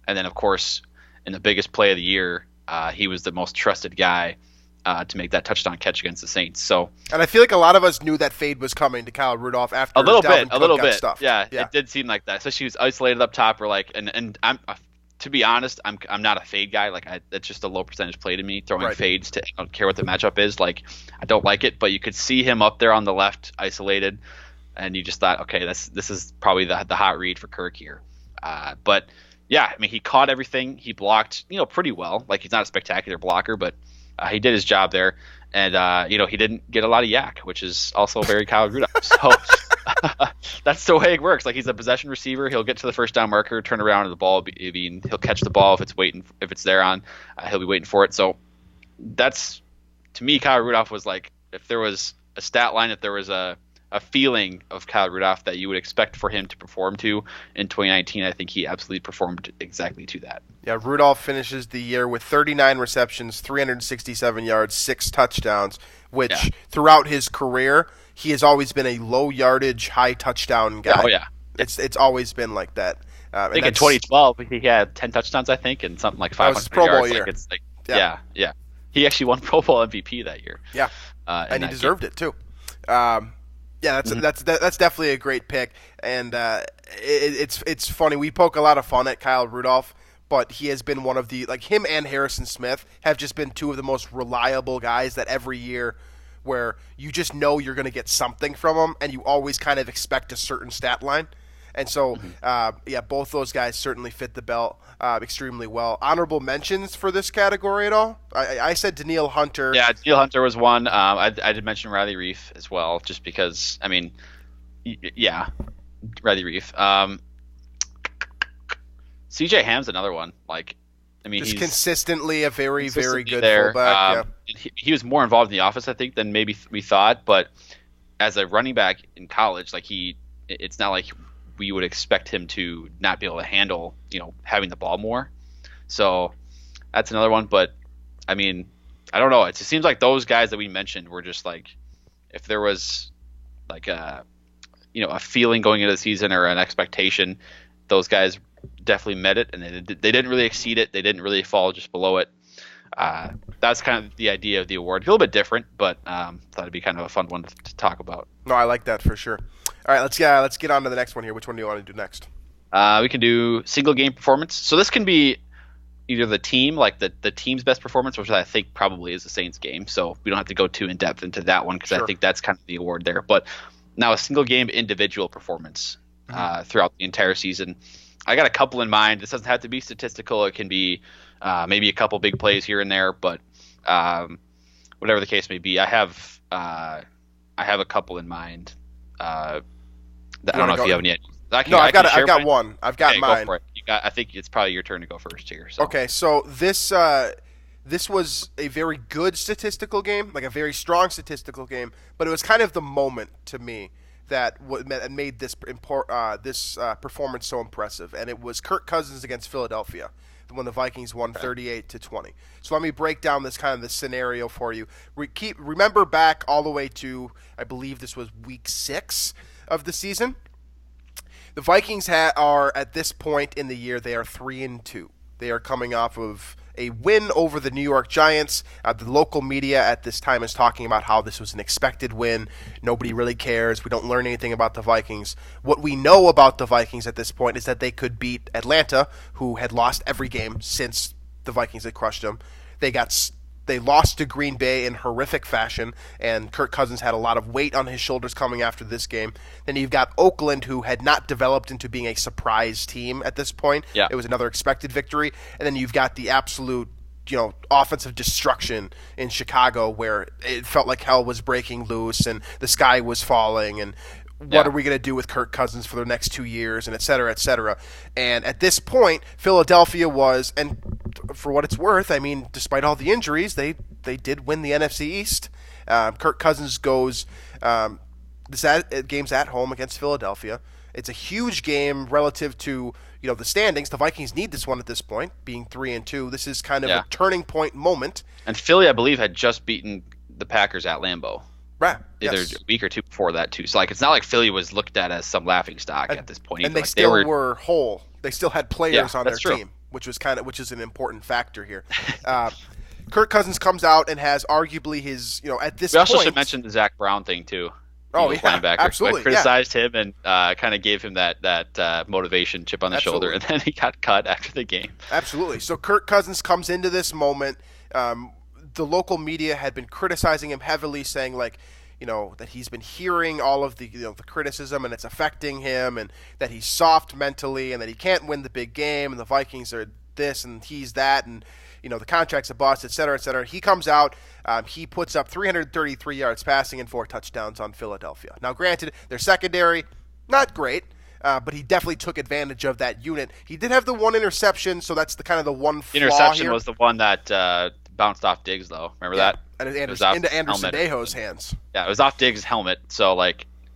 And then, of course, in the biggest play of the year, he was the most trusted guy to make that touchdown catch against the Saints. So, and I feel like a lot of us knew that fade was coming to Kyle Rudolph after a little Dalvin bit. Stuffed. Yeah, it did seem like that. Especially he was isolated up top, or like, and I'm to be honest, I'm not a fade guy. Like, it's just a low percentage play to me. Throwing fades to, I don't care what the matchup is. Like, I don't like it. But you could see him up there on the left, isolated, and you just thought, okay, this is probably the hot read for Kirk here. But yeah, I mean, he caught everything. He blocked, pretty well. Like, he's not a spectacular blocker, but he did his job there. And, he didn't get a lot of yak, which is also very Kyle Rudolph. So that's the way it works. Like, he's a possession receiver. He'll get to the first down marker, turn around, and the ball, he'll catch the ball if it's there on. He'll be waiting for it. So that's, to me, Kyle Rudolph was like, if there was a stat line, if there was a feeling of Kyle Rudolph that you would expect for him to perform to in 2019, I think he absolutely performed exactly to that. Yeah, Rudolph finishes the year with 39 receptions, 367 yards, 6 touchdowns, which throughout his career, he has always been a low yardage, high touchdown guy. Oh, yeah. It's always been like that. I think in 2012, he had 10 touchdowns, I think, and something like 500 Pro Bowl yards. year. Like, it's like, yeah. He actually won Pro Bowl MVP that year. Yeah, and he deserved it, too. Yeah, that's definitely a great pick, and it's funny. We poke a lot of fun at Kyle Rudolph, but he has been one of the, like, him and Harrison Smith have just been two of the most reliable guys that every year where you just know you're going to get something from them, and you always kind of expect a certain stat line. And so, both those guys certainly fit the bill extremely well. Honorable mentions for this category at all? I said Danielle Hunter. Yeah, Danielle Hunter was one. I did mention Riley Reif as well, just because, I mean, Riley Reif. CJ Ham's another one. Like, I mean, he's he's consistently a very, very good there. fullback. He was more involved in the offense, I think, than maybe we thought. But as a running back in college, like, it's not like we would expect him to not be able to handle, having the ball more. So that's another one. But I mean, I don't know. It just seems like those guys that we mentioned were just like, if there was like a feeling going into the season or an expectation, those guys definitely met it, and they didn't really exceed it. They didn't really fall just below it. That's kind of the idea of the award. A little bit different, but thought it'd be kind of a fun one to talk about. No, I like that for sure. All right, let's get on to the next one here. Which one do you want to do next? We can do single game performance. So this can be either the team, like the team's best performance, which I think probably is the Saints game. So we don't have to go too in depth into that one, because I think that's kind of the award there. But now a single game individual performance throughout the entire season. I got a couple in mind. This doesn't have to be statistical. It can be maybe a couple big plays here and there, but whatever the case may be, I have a couple in mind. I don't know if you have any. I've got one. I've got mine. Go for it. I think it's probably your turn to go first here. So. Okay, so this was a very good statistical game, like a very strong statistical game, but it was kind of the moment to me that made this performance so impressive, and it was Kirk Cousins against Philadelphia when the Vikings won 38-20. So let me break down this scenario for you. Remember back all the way to, I believe this was week 6 of the season. The Vikings are at this point in the year, they are 3-2. They are coming off of a win over the New York Giants. The local media at this time is talking about how this was an expected win. Nobody really cares. We don't learn anything about the Vikings. What we know about the Vikings at this point is that they could beat Atlanta, who had lost every game since the Vikings had crushed them. They lost to Green Bay in horrific fashion, and Kirk Cousins had a lot of weight on his shoulders coming after this game. Then you've got Oakland, who had not developed into being a surprise team at this point. Yeah. It was another expected victory. And then you've got the absolute, offensive destruction in Chicago, where it felt like hell was breaking loose and the sky was falling, and what are we going to do with Kirk Cousins for the next 2 years, and et cetera, et cetera. And at this point, Philadelphia was, and for what it's worth, I mean, despite all the injuries, they did win the NFC East. Kirk Cousins goes game's at home against Philadelphia. It's a huge game relative to the standings. The Vikings need this one at this point, being 3-2. This is kind of a turning point moment. And Philly, I believe, had just beaten the Packers at Lambeau. Right. Either a week or two before that too. So it's not like Philly was looked at as some laughing stock at this point. And they were whole. They still had players on their team, which is an important factor here. Kirk Cousins comes out and has arguably his, at this point. We also should mention the Zach Brown thing too. Oh, yeah, linebacker. Absolutely. I criticized him and kind of gave him that motivation chip on the shoulder, and then he got cut after the game. Absolutely. So Kirk Cousins comes into this moment. The local media had been criticizing him heavily, saying that he's been hearing all of the the criticism and it's affecting him, and that he's soft mentally, and that he can't win the big game, and the Vikings are this and he's that, and the contract's a bust, et cetera, et cetera. He comes out, he puts up 333 yards passing and 4 touchdowns on Philadelphia. Now, granted, their secondary, not great, but he definitely took advantage of that unit. He did have the one interception, so that's the one flaw interception here. Was the one that bounced off Diggs, though. Remember that? And it into Anderson Ajo's hands. Yeah, it was off Diggs' helmet, so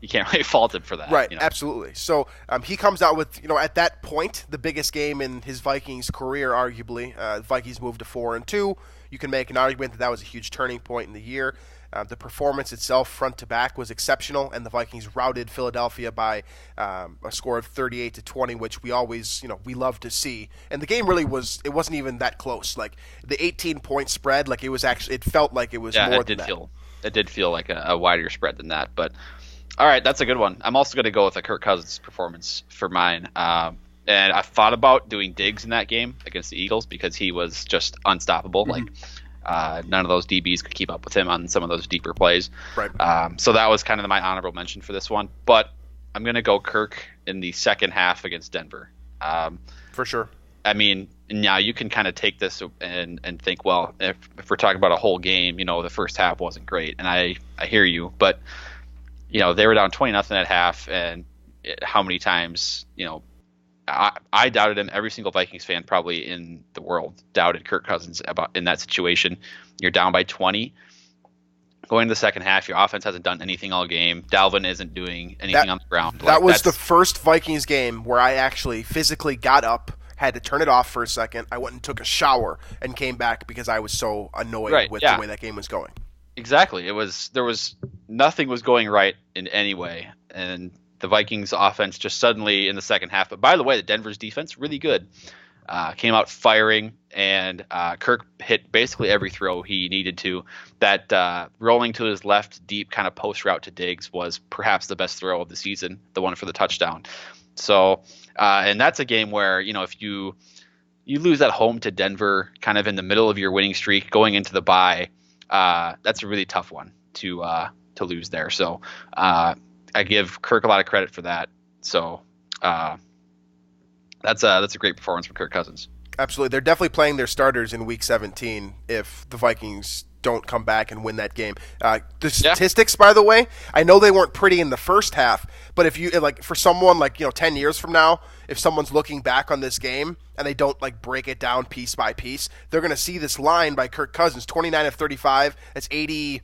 you can't really fault him for that. Right, absolutely. So he comes out with, at that point, the biggest game in his Vikings career, arguably. The Vikings moved to 4-2. You can make an argument that was a huge turning point in the year. The performance itself, front to back, was exceptional, and the Vikings routed Philadelphia by a score of 38-20, which we always, we love to see. And the game really it wasn't even that close. The 18-point spread, it felt like it was more than that. It did feel like a wider spread than that, but. All right, that's a good one. I'm also going to go with a Kirk Cousins performance for mine. And I thought about doing Diggs in that game against the Eagles because he was just unstoppable. Mm-hmm. None of those DBs could keep up with him on some of those deeper plays. Right. So that was kind of my honorable mention for this one. But I'm going to go Kirk in the second half against Denver. For sure. I mean, now you can kind of take this and think, well, if we're talking about a whole game, the first half wasn't great. And I hear you, but – they were down 20-0 at half, and how many times, I doubted him. Every single Vikings fan probably in the world doubted Kirk Cousins in that situation. You're down by 20. Going to the second half, your offense hasn't done anything all game. Dalvin isn't doing anything on the ground. That was the first Vikings game where I actually physically got up, had to turn it off for a second. I went and took a shower and came back because I was so annoyed with the way that game was going. Exactly. Nothing was going right in any way, and the Vikings offense just suddenly in the second half. But by the way, the Denver's defense really good. Came out firing, and Kirk hit basically every throw he needed to. That rolling to his left deep kind of post route to Diggs was perhaps the best throw of the season, the one for the touchdown. So, and that's a game where if you lose at home to Denver, kind of in the middle of your winning streak, going into the bye. That's a really tough one to lose there. So I give Kirk a lot of credit for that. So that's a great performance from Kirk Cousins. Absolutely. They're definitely playing their starters in Week 17 if the Vikings don't come back and win that game. The statistics, by the way, I know they weren't pretty in the first half, but if you for someone 10 years from now, if someone's looking back on this game and they don't break it down piece by piece, they're going to see this line by Kirk Cousins, 29 of 35. That's 82%,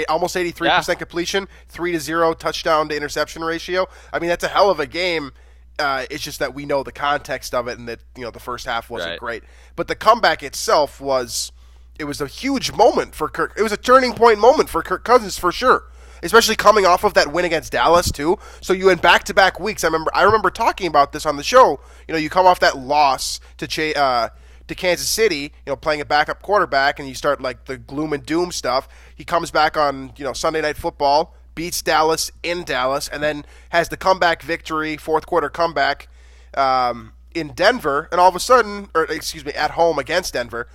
almost 83% completion, 3-0 touchdown to interception ratio. I mean, that's a hell of a game. It's just that we know the context of it, and that the first half wasn't great. But the comeback itself was a huge moment for Kirk. It was a turning point moment for Kirk Cousins for sure. Especially coming off of that win against Dallas too. So you in back-to-back weeks. I remember talking about this on the show. You come off that loss to Kansas City, playing a backup quarterback, and you start the gloom and doom stuff. He comes back on Sunday Night Football, beats Dallas in Dallas, and then has the comeback victory, fourth quarter comeback in Denver, and all of a sudden, at home against Denver.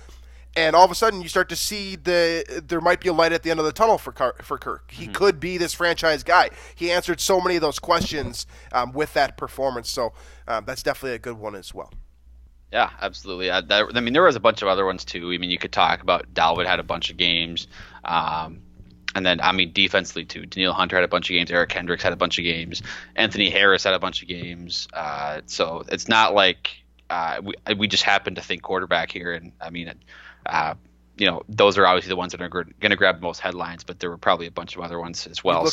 And all of a sudden, you start to see there might be a light at the end of the tunnel for Kirk. He could be this franchise guy. He answered so many of those questions with that performance. So that's definitely a good one as well. Yeah, absolutely. There was a bunch of other ones too. I mean, you could talk about Dalvin had a bunch of games. And then, defensively too. Danielle Hunter had a bunch of games. Eric Kendricks had a bunch of games. Anthony Harris had a bunch of games. So it's not like we just happen to think quarterback here. And those are obviously the ones that are going to grab the most headlines, but there were probably a bunch of other ones as well.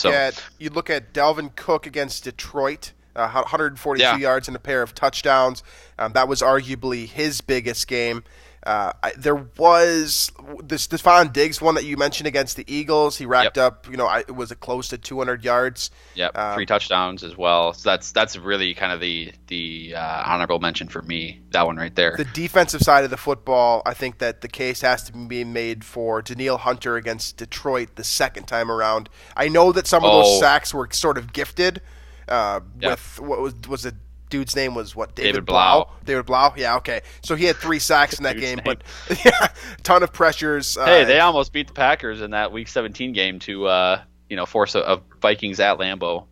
You look at Dalvin Cook against Detroit, 142 yards and a pair of touchdowns. That was arguably his biggest game. There was the Stephon Diggs one that you mentioned against the Eagles. He racked up, it was close to 200 yards. Yep, 3 touchdowns as well. So that's really kind of the honorable mention for me. That one right there. The defensive side of the football, I think that the case has to be made for Danielle Hunter against Detroit the second time around. I know that some of those sacks were sort of gifted with what was it? Dude's name was what? David Blau. David Blau. Yeah, okay. So he had 3 sacks in that game, but yeah, ton of pressures. Hey, they almost beat the Packers in that Week 17 game to force a Vikings at Lambeau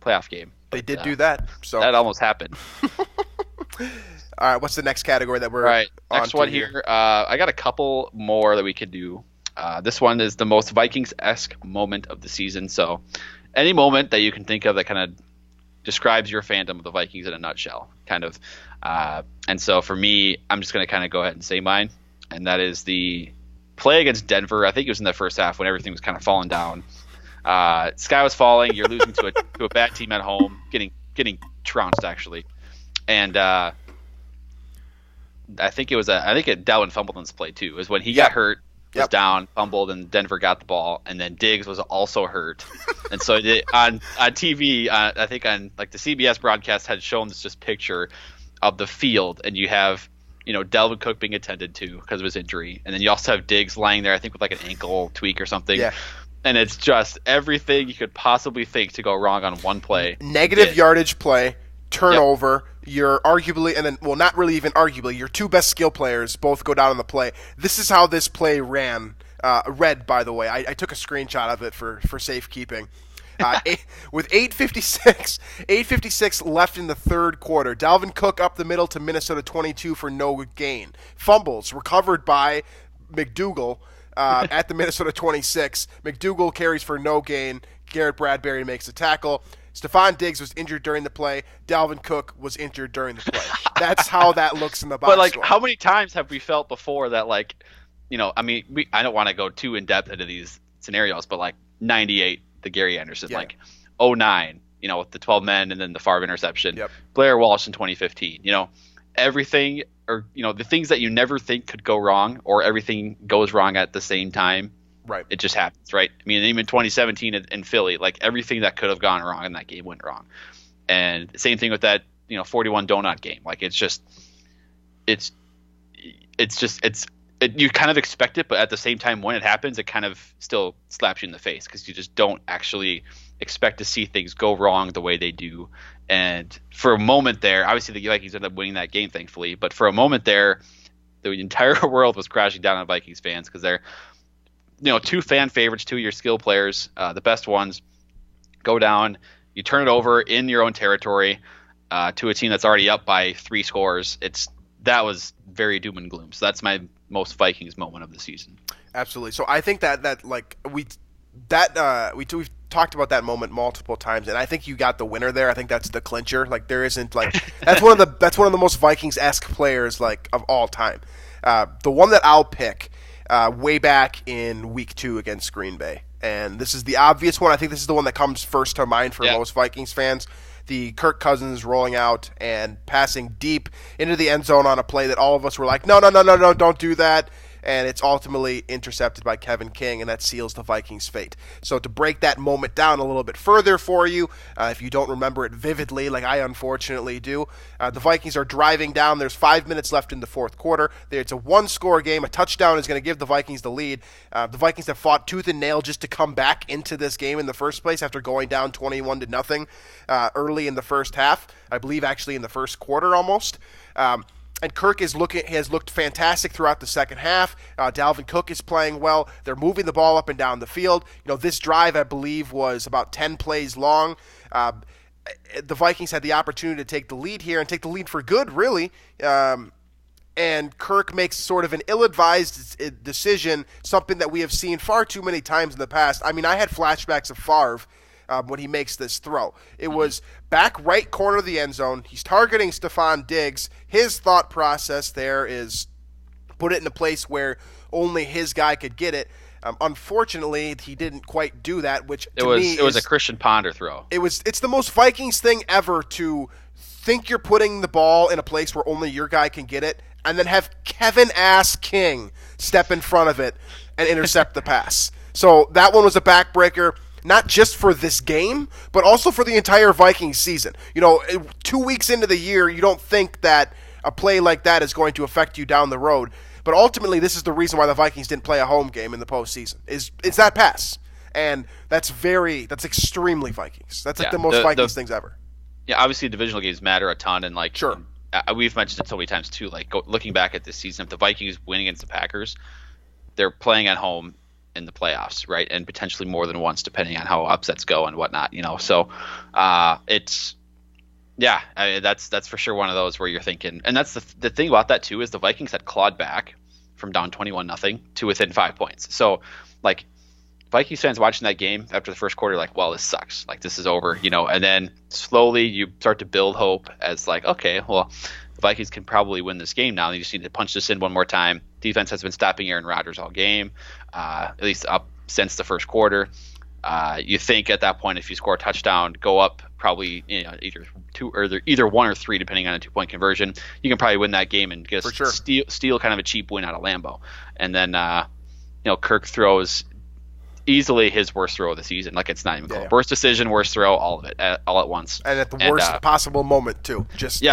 playoff game. They did do that. So that almost happened. All right, what's the next category that we're on? Next one here. I got a couple more that we could do. This one is the most Vikings-esque moment of the season. So any moment that you can think of that kind of describes your fandom of the Vikings in a nutshell, kind of. And so for me, I'm just going to kind of go ahead and say mine, and that is the play against Denver. I think it was in the first half when everything was kind of falling down. Sky was falling. You're losing to a bad team at home, getting trounced actually, and I think Dalvin fumbled on this play too. Is when he got hurt. Was down, fumbled, and Denver got the ball, and then Diggs was also hurt, and so on TV, I think on like the CBS broadcast had shown this just picture of the field, and you have Dalvin Cook being attended to because of his injury, and then you also have Diggs lying there, I think with like an ankle tweak or something, and it's just everything you could possibly think to go wrong on one play. Negative yardage play. Turnover, you're arguably, and then, well, not really even arguably, your 2 best skill players both go down on the play. This is how this play read, by the way. I took a screenshot of it for safekeeping. With 8:56 left in the third quarter, Dalvin Cook up the middle to Minnesota 22 for no gain. Fumbles recovered by McDougal at the Minnesota 26. McDougal carries for no gain. Garrett Bradbury makes a tackle. Stephon Diggs was injured during the play. Dalvin Cook was injured during the play. That's how that looks in the box But, score. How many times have we felt before that, I don't want to go too in-depth into these scenarios, but, 98, the Gary Anderson, 09, with the 12 men and then the Favre interception. Blair Walsh in 2015. Everything, or, the things that you never think could go wrong, or everything goes wrong at the same time. Right. It just happens, right? I mean, even 2017 in Philly, everything that could have gone wrong in that game went wrong. And same thing with that, 41 donut game. You kind of expect it, but at the same time, when it happens, it kind of still slaps you in the face because you just don't actually expect to see things go wrong the way they do. And for a moment there, obviously the Vikings ended up winning that game, thankfully. But for a moment there, the entire world was crashing down on Vikings fans because they're 2 fan favorites, 2 of your skill players, the best ones, go down. You turn it over in your own territory to a team that's already up by 3 scores. That was very doom and gloom. So that's my most Vikings moment of the season. Absolutely. So I think we've talked about that moment multiple times, and I think you got the winner there. I think that's the clincher. There isn't that's one of the most Vikings-esque players of all time. The one that I'll pick. Way back in Week 2 against Green Bay. And this is the obvious one. I think this is the one that comes first to mind for most Vikings fans. The Kirk Cousins rolling out and passing deep into the end zone on a play that all of us were like, no, don't do that. And it's ultimately intercepted by Kevin King, and that seals the Vikings' fate. So to break that moment down a little bit further for you, if you don't remember it vividly, like I unfortunately do, the Vikings are driving down. There's 5 minutes left in the fourth quarter. It's a 1-score game. A touchdown is going to give the Vikings the lead. The Vikings have fought tooth and nail just to come back into this game in the first place after going down 21-0 early in the first half. I believe actually in the first quarter almost. And Kirk has looked fantastic throughout the second half. Dalvin Cook is playing well. They're moving the ball up and down the field. This drive, I believe, was about 10 plays long. The Vikings had the opportunity to take the lead here and take the lead for good, really. And Kirk makes sort of an ill-advised decision, something that we have seen far too many times in the past. I mean, I had flashbacks of Favre when he makes this throw. It was back right corner of the end zone. He's targeting Stephon Diggs. His thought process there is put it in a place where only his guy could get it. Unfortunately, he didn't quite do that, which it was a Christian Ponder throw. It's the most Vikings thing ever to think you're putting the ball in a place where only your guy can get it and then have Kevin Ass King step in front of it and intercept the pass. So that one was a backbreaker, not just for this game, but also for the entire Vikings season. 2 weeks into the year, you don't think that a play like that is going to affect you down the road. But ultimately, this is the reason why the Vikings didn't play a home game in the postseason. Is that pass. And that's extremely Vikings. That's like the most Vikings things ever. Yeah, obviously divisional games matter a ton, and sure. We've mentioned it so many times too. Like looking back at this season, if the Vikings win against the Packers, they're playing at home in the playoffs, right? And potentially more than once, depending on how upsets go and whatnot. So it's that's for sure one of those where you're thinking, and that's the thing about that too is the Vikings had clawed back from down 21-0 to within 5 points. So like Vikings fans watching that game after the first quarter, like, well, this sucks. Like, this is over, and then slowly you start to build hope as like, okay, well, the Vikings can probably win this game now. They just need to punch this in one more time. Defense has been stopping Aaron Rodgers all game, at least up since the first quarter. You think at that point, if you score a touchdown, go up probably either 1 or 3, depending on a 2-point conversion, you can probably win that game and get steal kind of a cheap win out of Lambeau. And then Kirk throws easily his worst throw of the season. Like, it's not even close. Yeah. Worst decision, worst throw, all of it, all at once. And at the worst possible moment, too. Just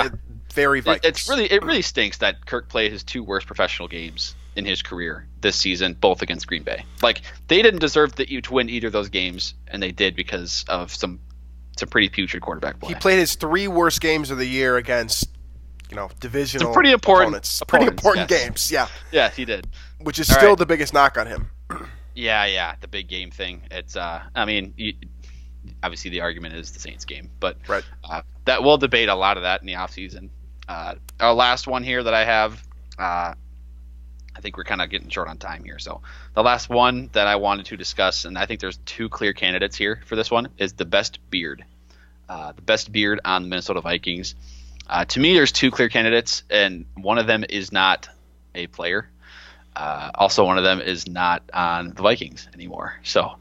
very Vikings. It really stinks that Kirk played his 2 worst professional games in his career this season, both against Green Bay. Like, they didn't deserve to win either of those games, and they did because of some pretty putrid quarterback play. He played his 3 worst games of the year against, divisional some pretty important games. Yeah. Yeah, he did. Which is still the biggest knock on him. Yeah, the big game thing. It's, obviously the argument is the Saints game, but right. That we'll debate a lot of that in the offseason. Our last one here that I have, I think we're kind of getting short on time here. So the last one that I wanted to discuss, and I think there's 2 clear candidates here for this one, is the best beard. The best beard on the Minnesota Vikings. To me, there's 2 clear candidates, and one of them is not a player. Also, one of them is not on the Vikings anymore. So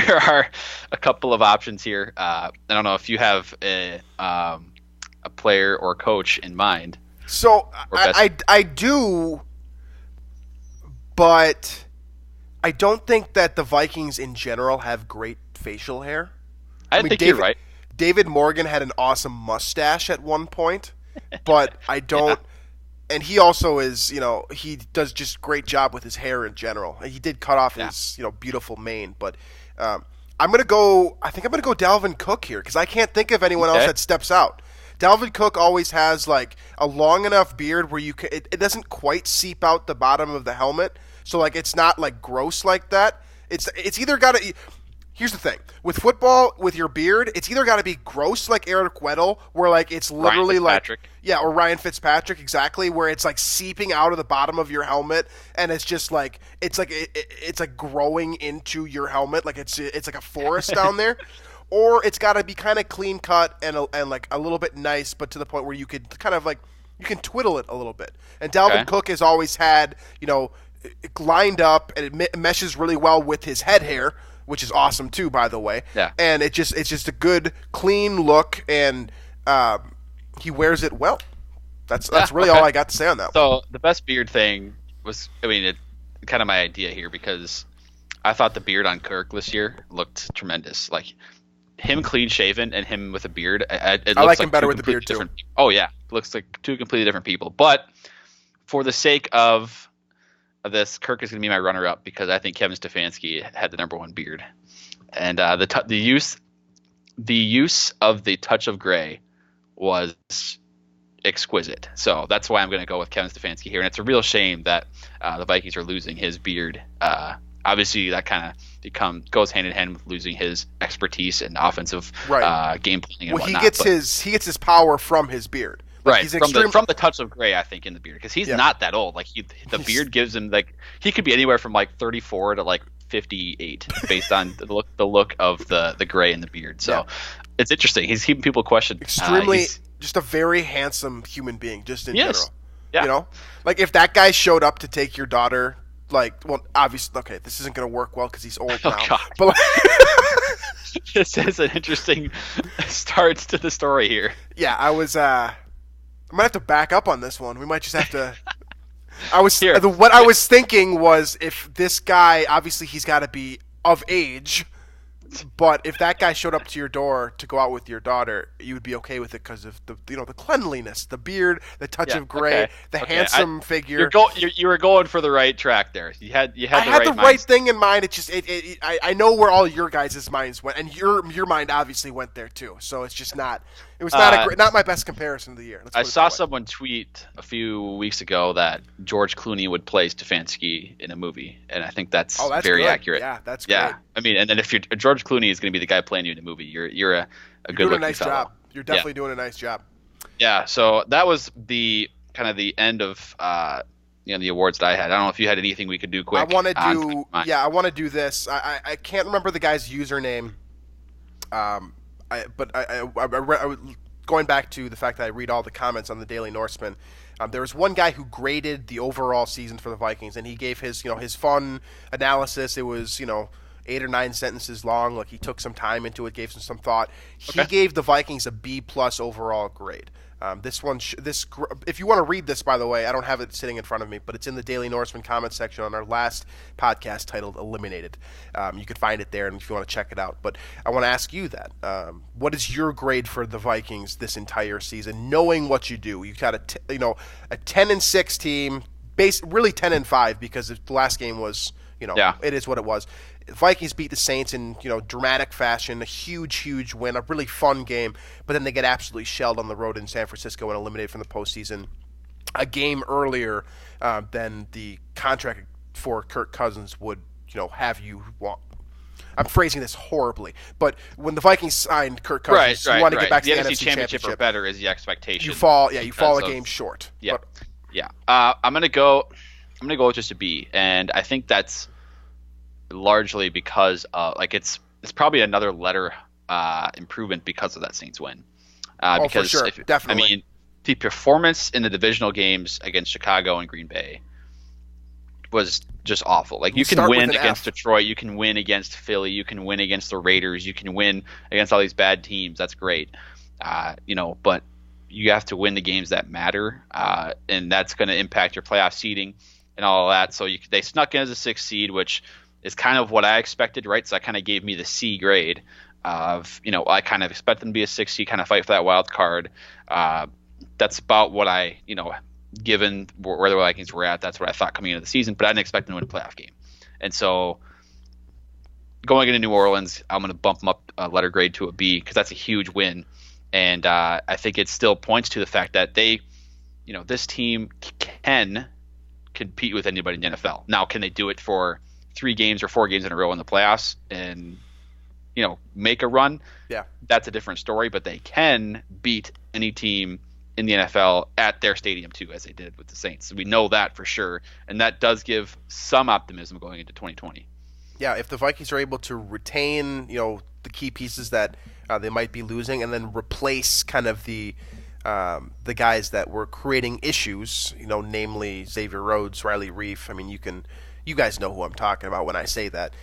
there are a couple of options here. I don't know if you have a player or coach in mind. So I do, but I don't think that the Vikings in general have great facial hair. I think you're right. David Morgan had an awesome mustache at one point, but I don't. Yeah. And he also is, he does just great job with his hair in general. He did cut off his, beautiful mane. But I think I'm going to go Dalvin Cook here because I can't think of anyone else that steps out. Dalvin Cook always has, like, a long enough beard where it doesn't quite seep out the bottom of the helmet. So, like, it's not, like, gross like that. It's either got to – here's the thing. With football, with your beard, it's either got to be gross like Eric Weddle, where, like, it's literally like – yeah, or Ryan Fitzpatrick, exactly, where it's, like, seeping out of the bottom of your helmet, and it's just, like – it's like growing into your helmet. Like, it's like a forest down there. Or it's got to be kind of clean cut and like a little bit nice, but to the point where you could kind of like you can twiddle it a little bit. And Dalvin Cook has always had lined up, and it meshes really well with his head hair, which is awesome too, by the way. Yeah. And it's just a good clean look, and he wears it well. That's really all I got to say on that. So the best beard thing was, it kind of my idea here because I thought the beard on Kirk this year looked tremendous. Like, him clean shaven and him with a beard, it looks like him better with the beard too. Oh yeah, it looks like 2 completely different people. But for the sake of this, Kirk is going to be my runner-up because I think Kevin Stefanski had the number 1 beard, and the use of the touch of gray was exquisite. So that's why I'm going to go with Kevin Stefanski here, and it's a real shame that the Vikings are losing his beard. Obviously, that kind of goes hand in hand with losing his expertise in offensive game planning. And whatnot. He gets his power from his beard. Like, right, from the touch of gray, I think, in the beard, because he's not that old. Like, the beard gives him, like, he could be anywhere from like 34 to like 58 based on the look of the gray in the beard. So it's interesting. He's keeping people questioned. Extremely, just a very handsome human being, just in general. Yeah. Like, if that guy showed up to take your daughter. Like, well, obviously, okay, this isn't going to work well because he's old now. God. But like, this is an interesting start to the story here. Yeah, I might have to back up on this one. We might just have to What I was thinking was if this guy, obviously he's got to be of age, but if that guy showed up to your door to go out with your daughter, you would be okay with it because of the cleanliness, the beard, the touch of gray, handsome figure. You were going for the right track there. You had the right thing in mind. It just I know where all your guys' minds went, and your mind obviously went there too. So it's just not. It was not my best comparison of the year. I saw someone tweet a few weeks ago that George Clooney would play Stefanski in a movie, and I think that's very accurate. Yeah, that's great. Yeah, I mean, and then if George Clooney is going to be the guy playing you in a movie, you're a good looking nice fellow. Job. You're definitely doing a nice job. Yeah, so that was the kind of the end of the awards that I had. I don't know if you had anything we could do quick. I want to do this. I can't remember the guy's username. Going back to the fact that I read all the comments on the Daily Norseman, there was one guy who graded the overall season for the Vikings, and he gave his fun analysis. It was 8 or 9 sentences long. Like, he took some time into it, gave some thought. He gave the Vikings a B+ overall grade. This one, if you want to read this, by the way, I don't have it sitting in front of me, but it's in the Daily Norseman comment section on our last podcast titled "Eliminated." You can find it there, and if you want to check it out. But I want to ask you that: what is your grade for the Vikings this entire season? Knowing what you do, you got a 10-6 team, really 10-5 because the last game was it is what it was. Vikings beat the Saints in dramatic fashion, a huge win, a really fun game, but then they get absolutely shelled on the road in San Francisco and eliminated from the postseason a game earlier than the contract for Kirk Cousins would have you want. I'm phrasing this horribly, but when the Vikings signed Kirk Cousins, you want to get back to the NFC Championship or better is the expectation. You fall a game short. Yeah. I'm gonna go with just a B, and I think that's largely because it's probably another letter improvement because of that Saints win. Because for sure. Definitely. I mean, the performance in the divisional games against Chicago and Green Bay was just awful. Like, you can win against Detroit, you can win against Philly, you can win against the Raiders, you can win against all these bad teams. That's great. But you have to win the games that matter, and that's going to impact your playoff seeding and all of that. So they snuck in as a 6th seed, which is kind of what I expected, right? So that kind of gave me the C grade of, I kind of expect them to be a 6th seed, kind of fight for that wild card. That's about what I, given where the Vikings were at, that's what I thought coming into the season, but I didn't expect them to win a playoff game. And so going into New Orleans, I'm going to bump them up a letter grade to a B because that's a huge win. And I think it still points to the fact that they, this team can compete with anybody in the NFL. Now, can they do it for 3 games or 4 games in a row in the playoffs and make a run? Yeah, that's a different story. But they can beat any team in the NFL at their stadium too, as they did with the Saints. We know that for sure, and that does give some optimism going into 2020. Yeah, if the Vikings are able to retain the key pieces that they might be losing, and then replace kind of the guys that were creating issues, namely Xavier Rhodes, Riley Reif. I mean, you guys know who I'm talking about when I say that.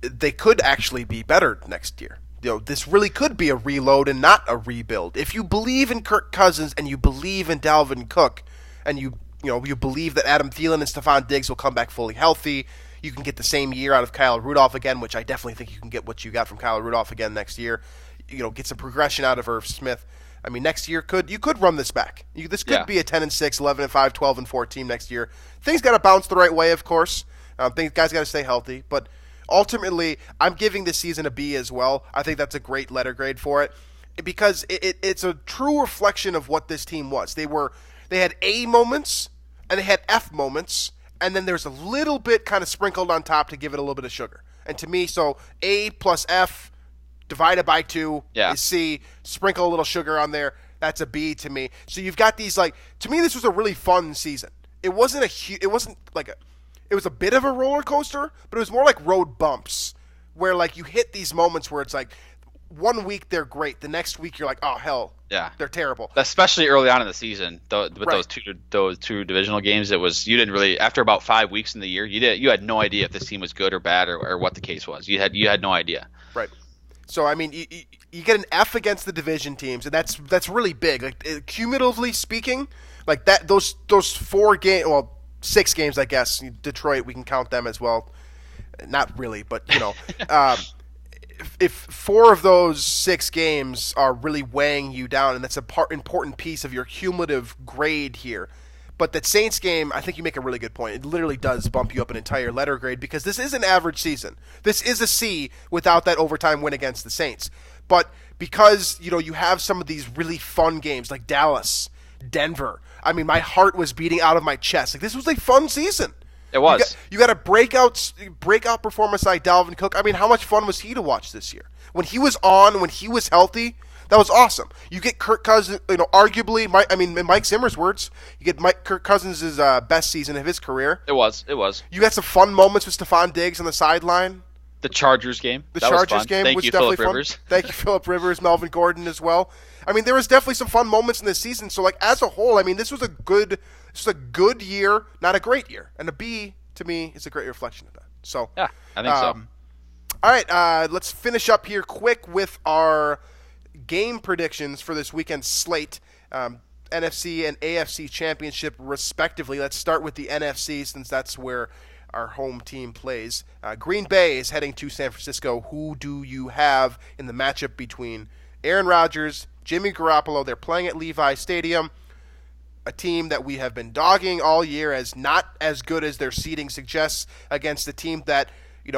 They could actually be better next year. This really could be a reload and not a rebuild. If you believe in Kirk Cousins and you believe in Dalvin Cook, and you believe that Adam Thielen and Stephon Diggs will come back fully healthy, you can get the same year out of Kyle Rudolph again, which I definitely think you can get what you got from Kyle Rudolph again next year. Get some progression out of Irv Smith. I mean, next year you could run this back. This could be a 10-6, 11-5, 12-4 team next year. Things got to bounce the right way, of course. Guys got to stay healthy, but ultimately, I'm giving this season a B as well. I think that's a great letter grade for it because it's a true reflection of what this team was. They had A moments and they had F moments, and then there's a little bit kind of sprinkled on top to give it a little bit of sugar. And to me, so A plus F divided by 2 is C. Sprinkle a little sugar on there. That's a B to me. So you've got these to me, this was a really fun season. It was a bit of a roller coaster, but it was more like road bumps where you hit these moments where it's 1 week they're great, the next week you're like, oh hell, they're terrible. Especially early on in the season, with those two divisional games, it was you didn't really, after about 5 weeks in the year, you had no idea if this team was good or bad or what the case was. You had no idea. Right. So I mean, you get an F against the division teams, and that's really big. Cumulatively speaking, Like that, those 6 games, I guess. Detroit, we can count them as well. Not really, but if 4 of those 6 games are really weighing you down, and that's an important piece of your cumulative grade here. But that Saints game, I think you make a really good point. It literally does bump you up an entire letter grade because this is an average season. This is a C without that overtime win against the Saints. But because, you have some of these really fun games like Dallas, Denver. I mean, my heart was beating out of my chest. Like, this was a fun season. It was. You got a breakout performance like Dalvin Cook. I mean, how much fun was he to watch this year? When he was on, when he was healthy, that was awesome. You get Kirk Cousins, arguably, in Mike Zimmer's words, you get Kirk Cousins' best season of his career. It was. You got some fun moments with Stephon Diggs on the sideline. The Chargers game. That was definitely fun. Rivers. Thank you, Phillip Rivers, Melvin Gordon as well. I mean, there was definitely some fun moments in this season. So, as a whole, I mean, this was a good year, not a great year. And a B, to me, is a great reflection of that. So, yeah, I think so. All right, let's finish up here quick with our game predictions for this weekend's slate, NFC and AFC championship respectively. Let's start with the NFC since that's where our home team plays. Green Bay is heading to San Francisco. Who do you have in the matchup between Aaron Rodgers, Jimmy Garoppolo? They're playing at Levi Stadium, a team that we have been dogging all year as not as good as their seeding suggests, against a team that,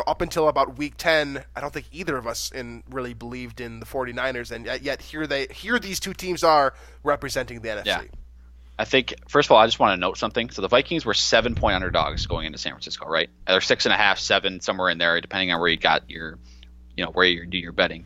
up until about week 10, I don't think either of us really believed in the 49ers, and yet here these two teams are representing the NFC. Yeah. I think, first of all, I just want to note something. So the Vikings were 7-point underdogs going into San Francisco, right? They're 6.5, 7, somewhere in there, depending on where you got your, where you do your betting.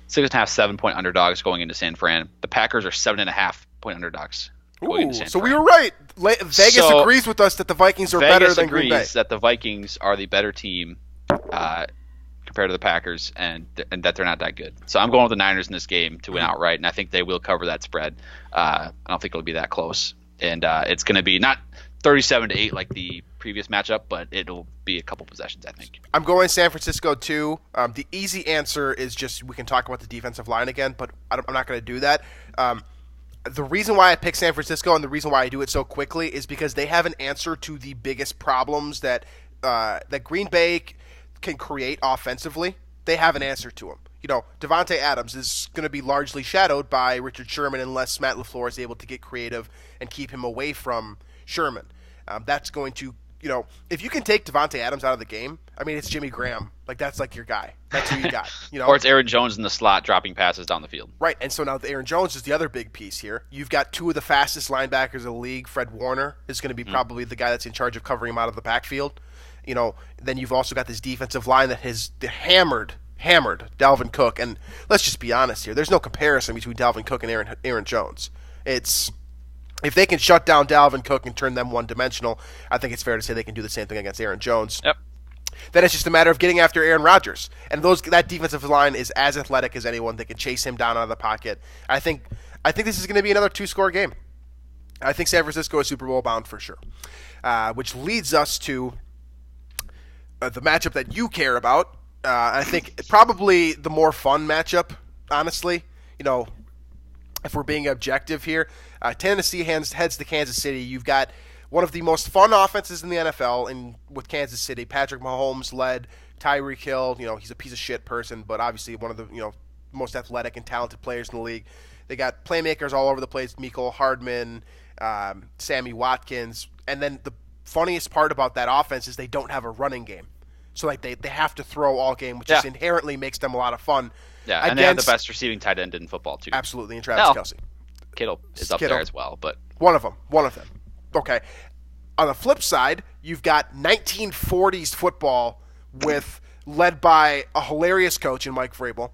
6.5, 7-point underdogs going into San Fran. The Packers are 7.5-point underdogs going into San Fran. So we were right. Vegas agrees with us that the Vikings are better than Green Bay. Vegas agrees that the Vikings are the better team compared to the Packers, and that they're not that good. So I'm going with the Niners in this game to win outright, and I think they will cover that spread. I don't think it'll be that close. And it's going to be not 37-8 like the previous matchup, but it'll be a couple possessions, I think. I'm going San Francisco too. The easy answer is just we can talk about the defensive line again, but I'm not going to do that. The reason why I pick San Francisco and the reason why I do it so quickly is because they have an answer to the biggest problems that Green Bay can create offensively. They have an answer to them. Devontae Adams is going to be largely shadowed by Richard Sherman unless Matt LaFleur is able to get creative and keep him away from Sherman. That's going to, if you can take Devontae Adams out of the game, I mean, it's Jimmy Graham. That's like your guy. That's who you got. Or it's Aaron Jones in the slot dropping passes down the field. Right, and so now Aaron Jones is the other big piece here. You've got 2 of the fastest linebackers in the league. Fred Warner is going to be probably the guy that's in charge of covering him out of the backfield. Then you've also got this defensive line that has hammered Dalvin Cook, and let's just be honest here. There's no comparison between Dalvin Cook and Aaron Jones. If they can shut down Dalvin Cook and turn them one-dimensional, I think it's fair to say they can do the same thing against Aaron Jones. Yep. Then it's just a matter of getting after Aaron Rodgers, and that defensive line is as athletic as anyone. They can chase him down out of the pocket. I think this is going to be another 2-score game. I think San Francisco is Super Bowl bound for sure, which leads us to the matchup that you care about. I think probably the more fun matchup, honestly. If we're being objective here, Tennessee heads to Kansas City. You've got one of the most fun offenses in the NFL with Kansas City. Patrick Mahomes led, Tyreek Hill. He's a piece of shit person, but obviously one of the most athletic and talented players in the league. They got playmakers all over the place: Mecole Hardman, Sammy Watkins, and then the funniest part about that offense is they don't have a running game. So they have to throw all game, which just inherently makes them a lot of fun. Yeah, and they have the best receiving tight end in football too. Absolutely, and Travis Kelce. Kittle is up there as well, but one of them. Okay. On the flip side, you've got 1940s football led by a hilarious coach in Mike Vrabel,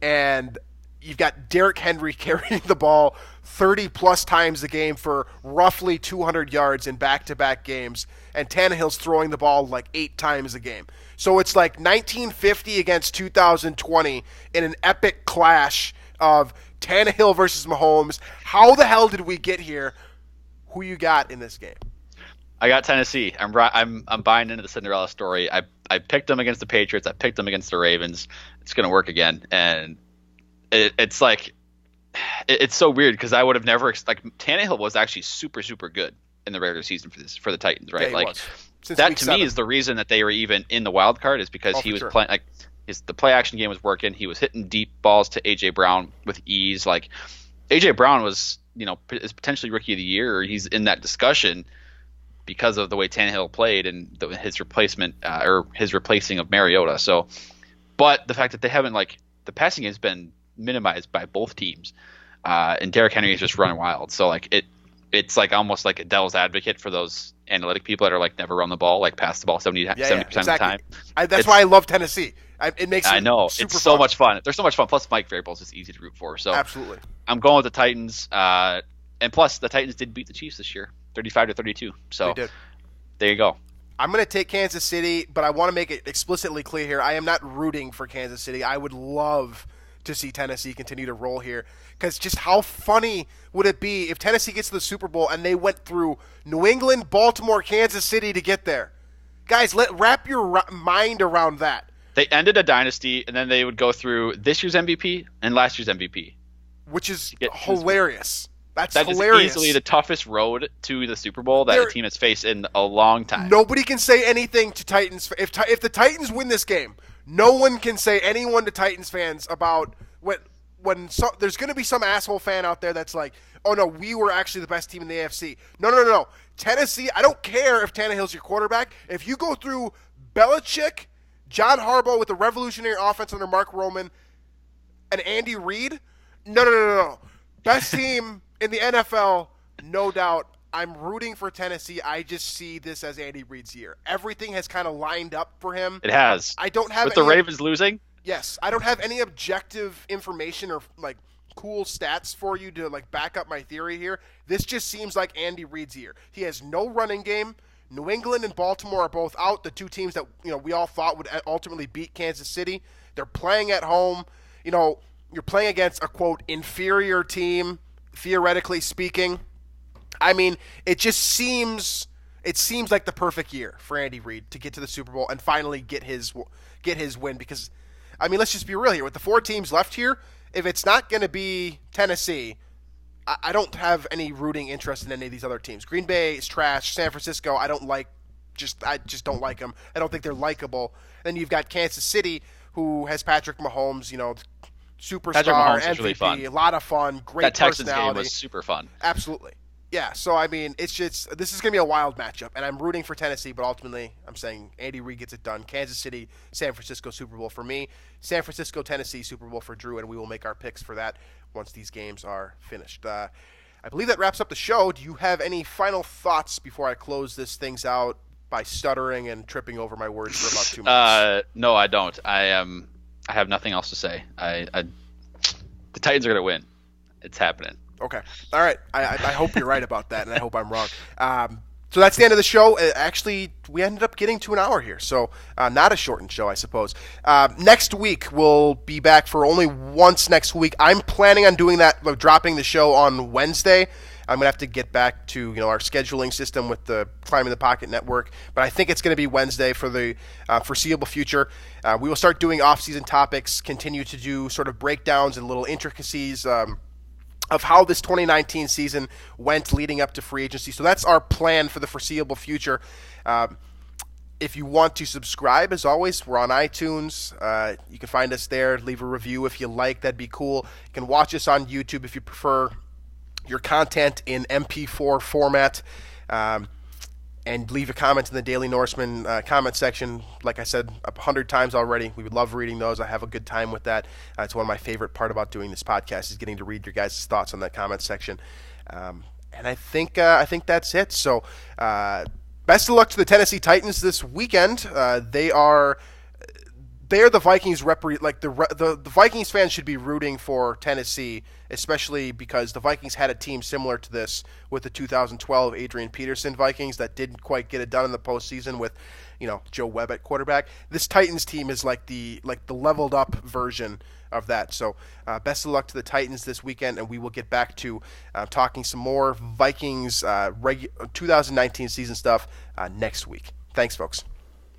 and you've got Derrick Henry carrying the ball 30-plus times a game for roughly 200 yards in back-to-back games, and Tannehill's throwing the ball 8 times a game. So it's like 1950 against 2020 in an epic clash of Tannehill versus Mahomes. How the hell did we get here? Who you got in this game? I got Tennessee. I'm buying into the Cinderella story. I picked them against the Patriots. I picked them against the Ravens. It's going to work again, and it's like it's so weird because I would have never like Tannehill was actually super super good in the regular season for the Titans, right? Yeah, like that to me is the reason that they were even in the wild card is because he was playing like the play action game was working. He was hitting deep balls to AJ Brown with ease. Like AJ Brown was, is potentially rookie of the year. Or he's in that discussion because of the way Tannehill played and his replacement or his replacing of Mariota. So, but the fact that they haven't the passing has been minimized by both teams, and Derrick Henry is just running wild. So it's like almost like a devil's advocate for those analytic people that are never run the ball, pass the ball 70% exactly. of the time. That's why I love Tennessee. It makes I know it's so much fun. They're so much fun. Plus, Mike Vrabel's just easy to root for. So absolutely, I'm going with the Titans. And plus, the Titans did beat the Chiefs this year, 35-32. So they did. There you go. I'm going to take Kansas City, but I want to make it explicitly clear here. I am not rooting for Kansas City. I would love to see Tennessee continue to roll here, because just how funny would it be if Tennessee gets to the Super Bowl and they went through New England, Baltimore, Kansas City to get there? Guys, wrap your mind around that. They ended a dynasty, and then they would go through this year's MVP and last year's MVP. Which is hilarious. That hilarious. Is easily the toughest road to the Super Bowl that a team has faced in a long time. Nobody can say anything to Titans. If the Titans win this game, no one can say anyone to Titans fans about there's going to be some asshole fan out there that's like, oh no, we were actually the best team in the AFC. No. Tennessee, I don't care if Tannehill's your quarterback. If you go through Belichick, John Harbaugh with a revolutionary offense under Mark Roman, and Andy Reid, no. Best team in the NFL, no doubt. I'm rooting for Tennessee. I just see this as Andy Reid's year. Everything has kind of lined up for him. It has. I don't have with the Ravens losing. Yes, I don't have any objective information or cool stats for you to back up my theory here. This just seems like Andy Reid's year. He has no running game. New England and Baltimore are both out, the two teams that we all thought would ultimately beat Kansas City. They're playing at home. You're playing against a, quote, inferior team, theoretically speaking. I mean, it seems like the perfect year for Andy Reid to get to the Super Bowl and finally get his win, because, I mean, let's just be real here. With the four teams left here, if it's not going to be Tennessee, I don't have any rooting interest in any of these other teams. Green Bay is trash. San Francisco, I just don't like them. I don't think they're likable. Then you've got Kansas City, who has Patrick Mahomes, superstar, MVP, really fun. A lot of fun, great that Texans personality. Game was super fun. Absolutely. Yeah, so I mean, this is going to be a wild matchup, and I'm rooting for Tennessee, but ultimately I'm saying Andy Reid gets it done. Kansas City, San Francisco Super Bowl for me. San Francisco, Tennessee Super Bowl for Drew, and we will make our picks for that once these games are finished. I believe that wraps up the show. Do you have any final thoughts before I close this things out by stuttering and tripping over my words for about 2 minutes? No, I don't. I have nothing else to say. The Titans are going to win. It's happening. Okay. All right. I hope you're right about that, and I hope I'm wrong. So that's the end of the show. Actually, we ended up getting to an hour here, so not a shortened show, I suppose. Next week, we'll be back for only once next week. I'm planning on doing that, dropping the show on Wednesday. I'm going to have to get back to our scheduling system with the Climbing the Pocket Network, but I think it's going to be Wednesday for the foreseeable future. We will start doing off-season topics, continue to do sort of breakdowns and little intricacies of how this 2019 season went leading up to free agency. So that's our plan for the foreseeable future. If you want to subscribe, as always, we're on iTunes. You can find us there. Leave a review if you like. That'd be cool. You can watch us on YouTube if you prefer your content in MP4 format. And leave a comment in the Daily Norseman comment section. Like I said 100 times already, we would love reading those. I have a good time with that. It's one of my favorite part about doing this podcast is getting to read your guys' thoughts on that comment section. And I think that's it. So best of luck to the Tennessee Titans this weekend. They are the Vikings the Vikings fans should be rooting for Tennessee, especially because the Vikings had a team similar to this with the 2012 Adrian Peterson Vikings that didn't quite get it done in the postseason with, Joe Webb at quarterback. This Titans team is like the leveled up version of that. So best of luck to the Titans this weekend, and we will get back to talking some more Vikings 2019 season stuff next week. Thanks, folks.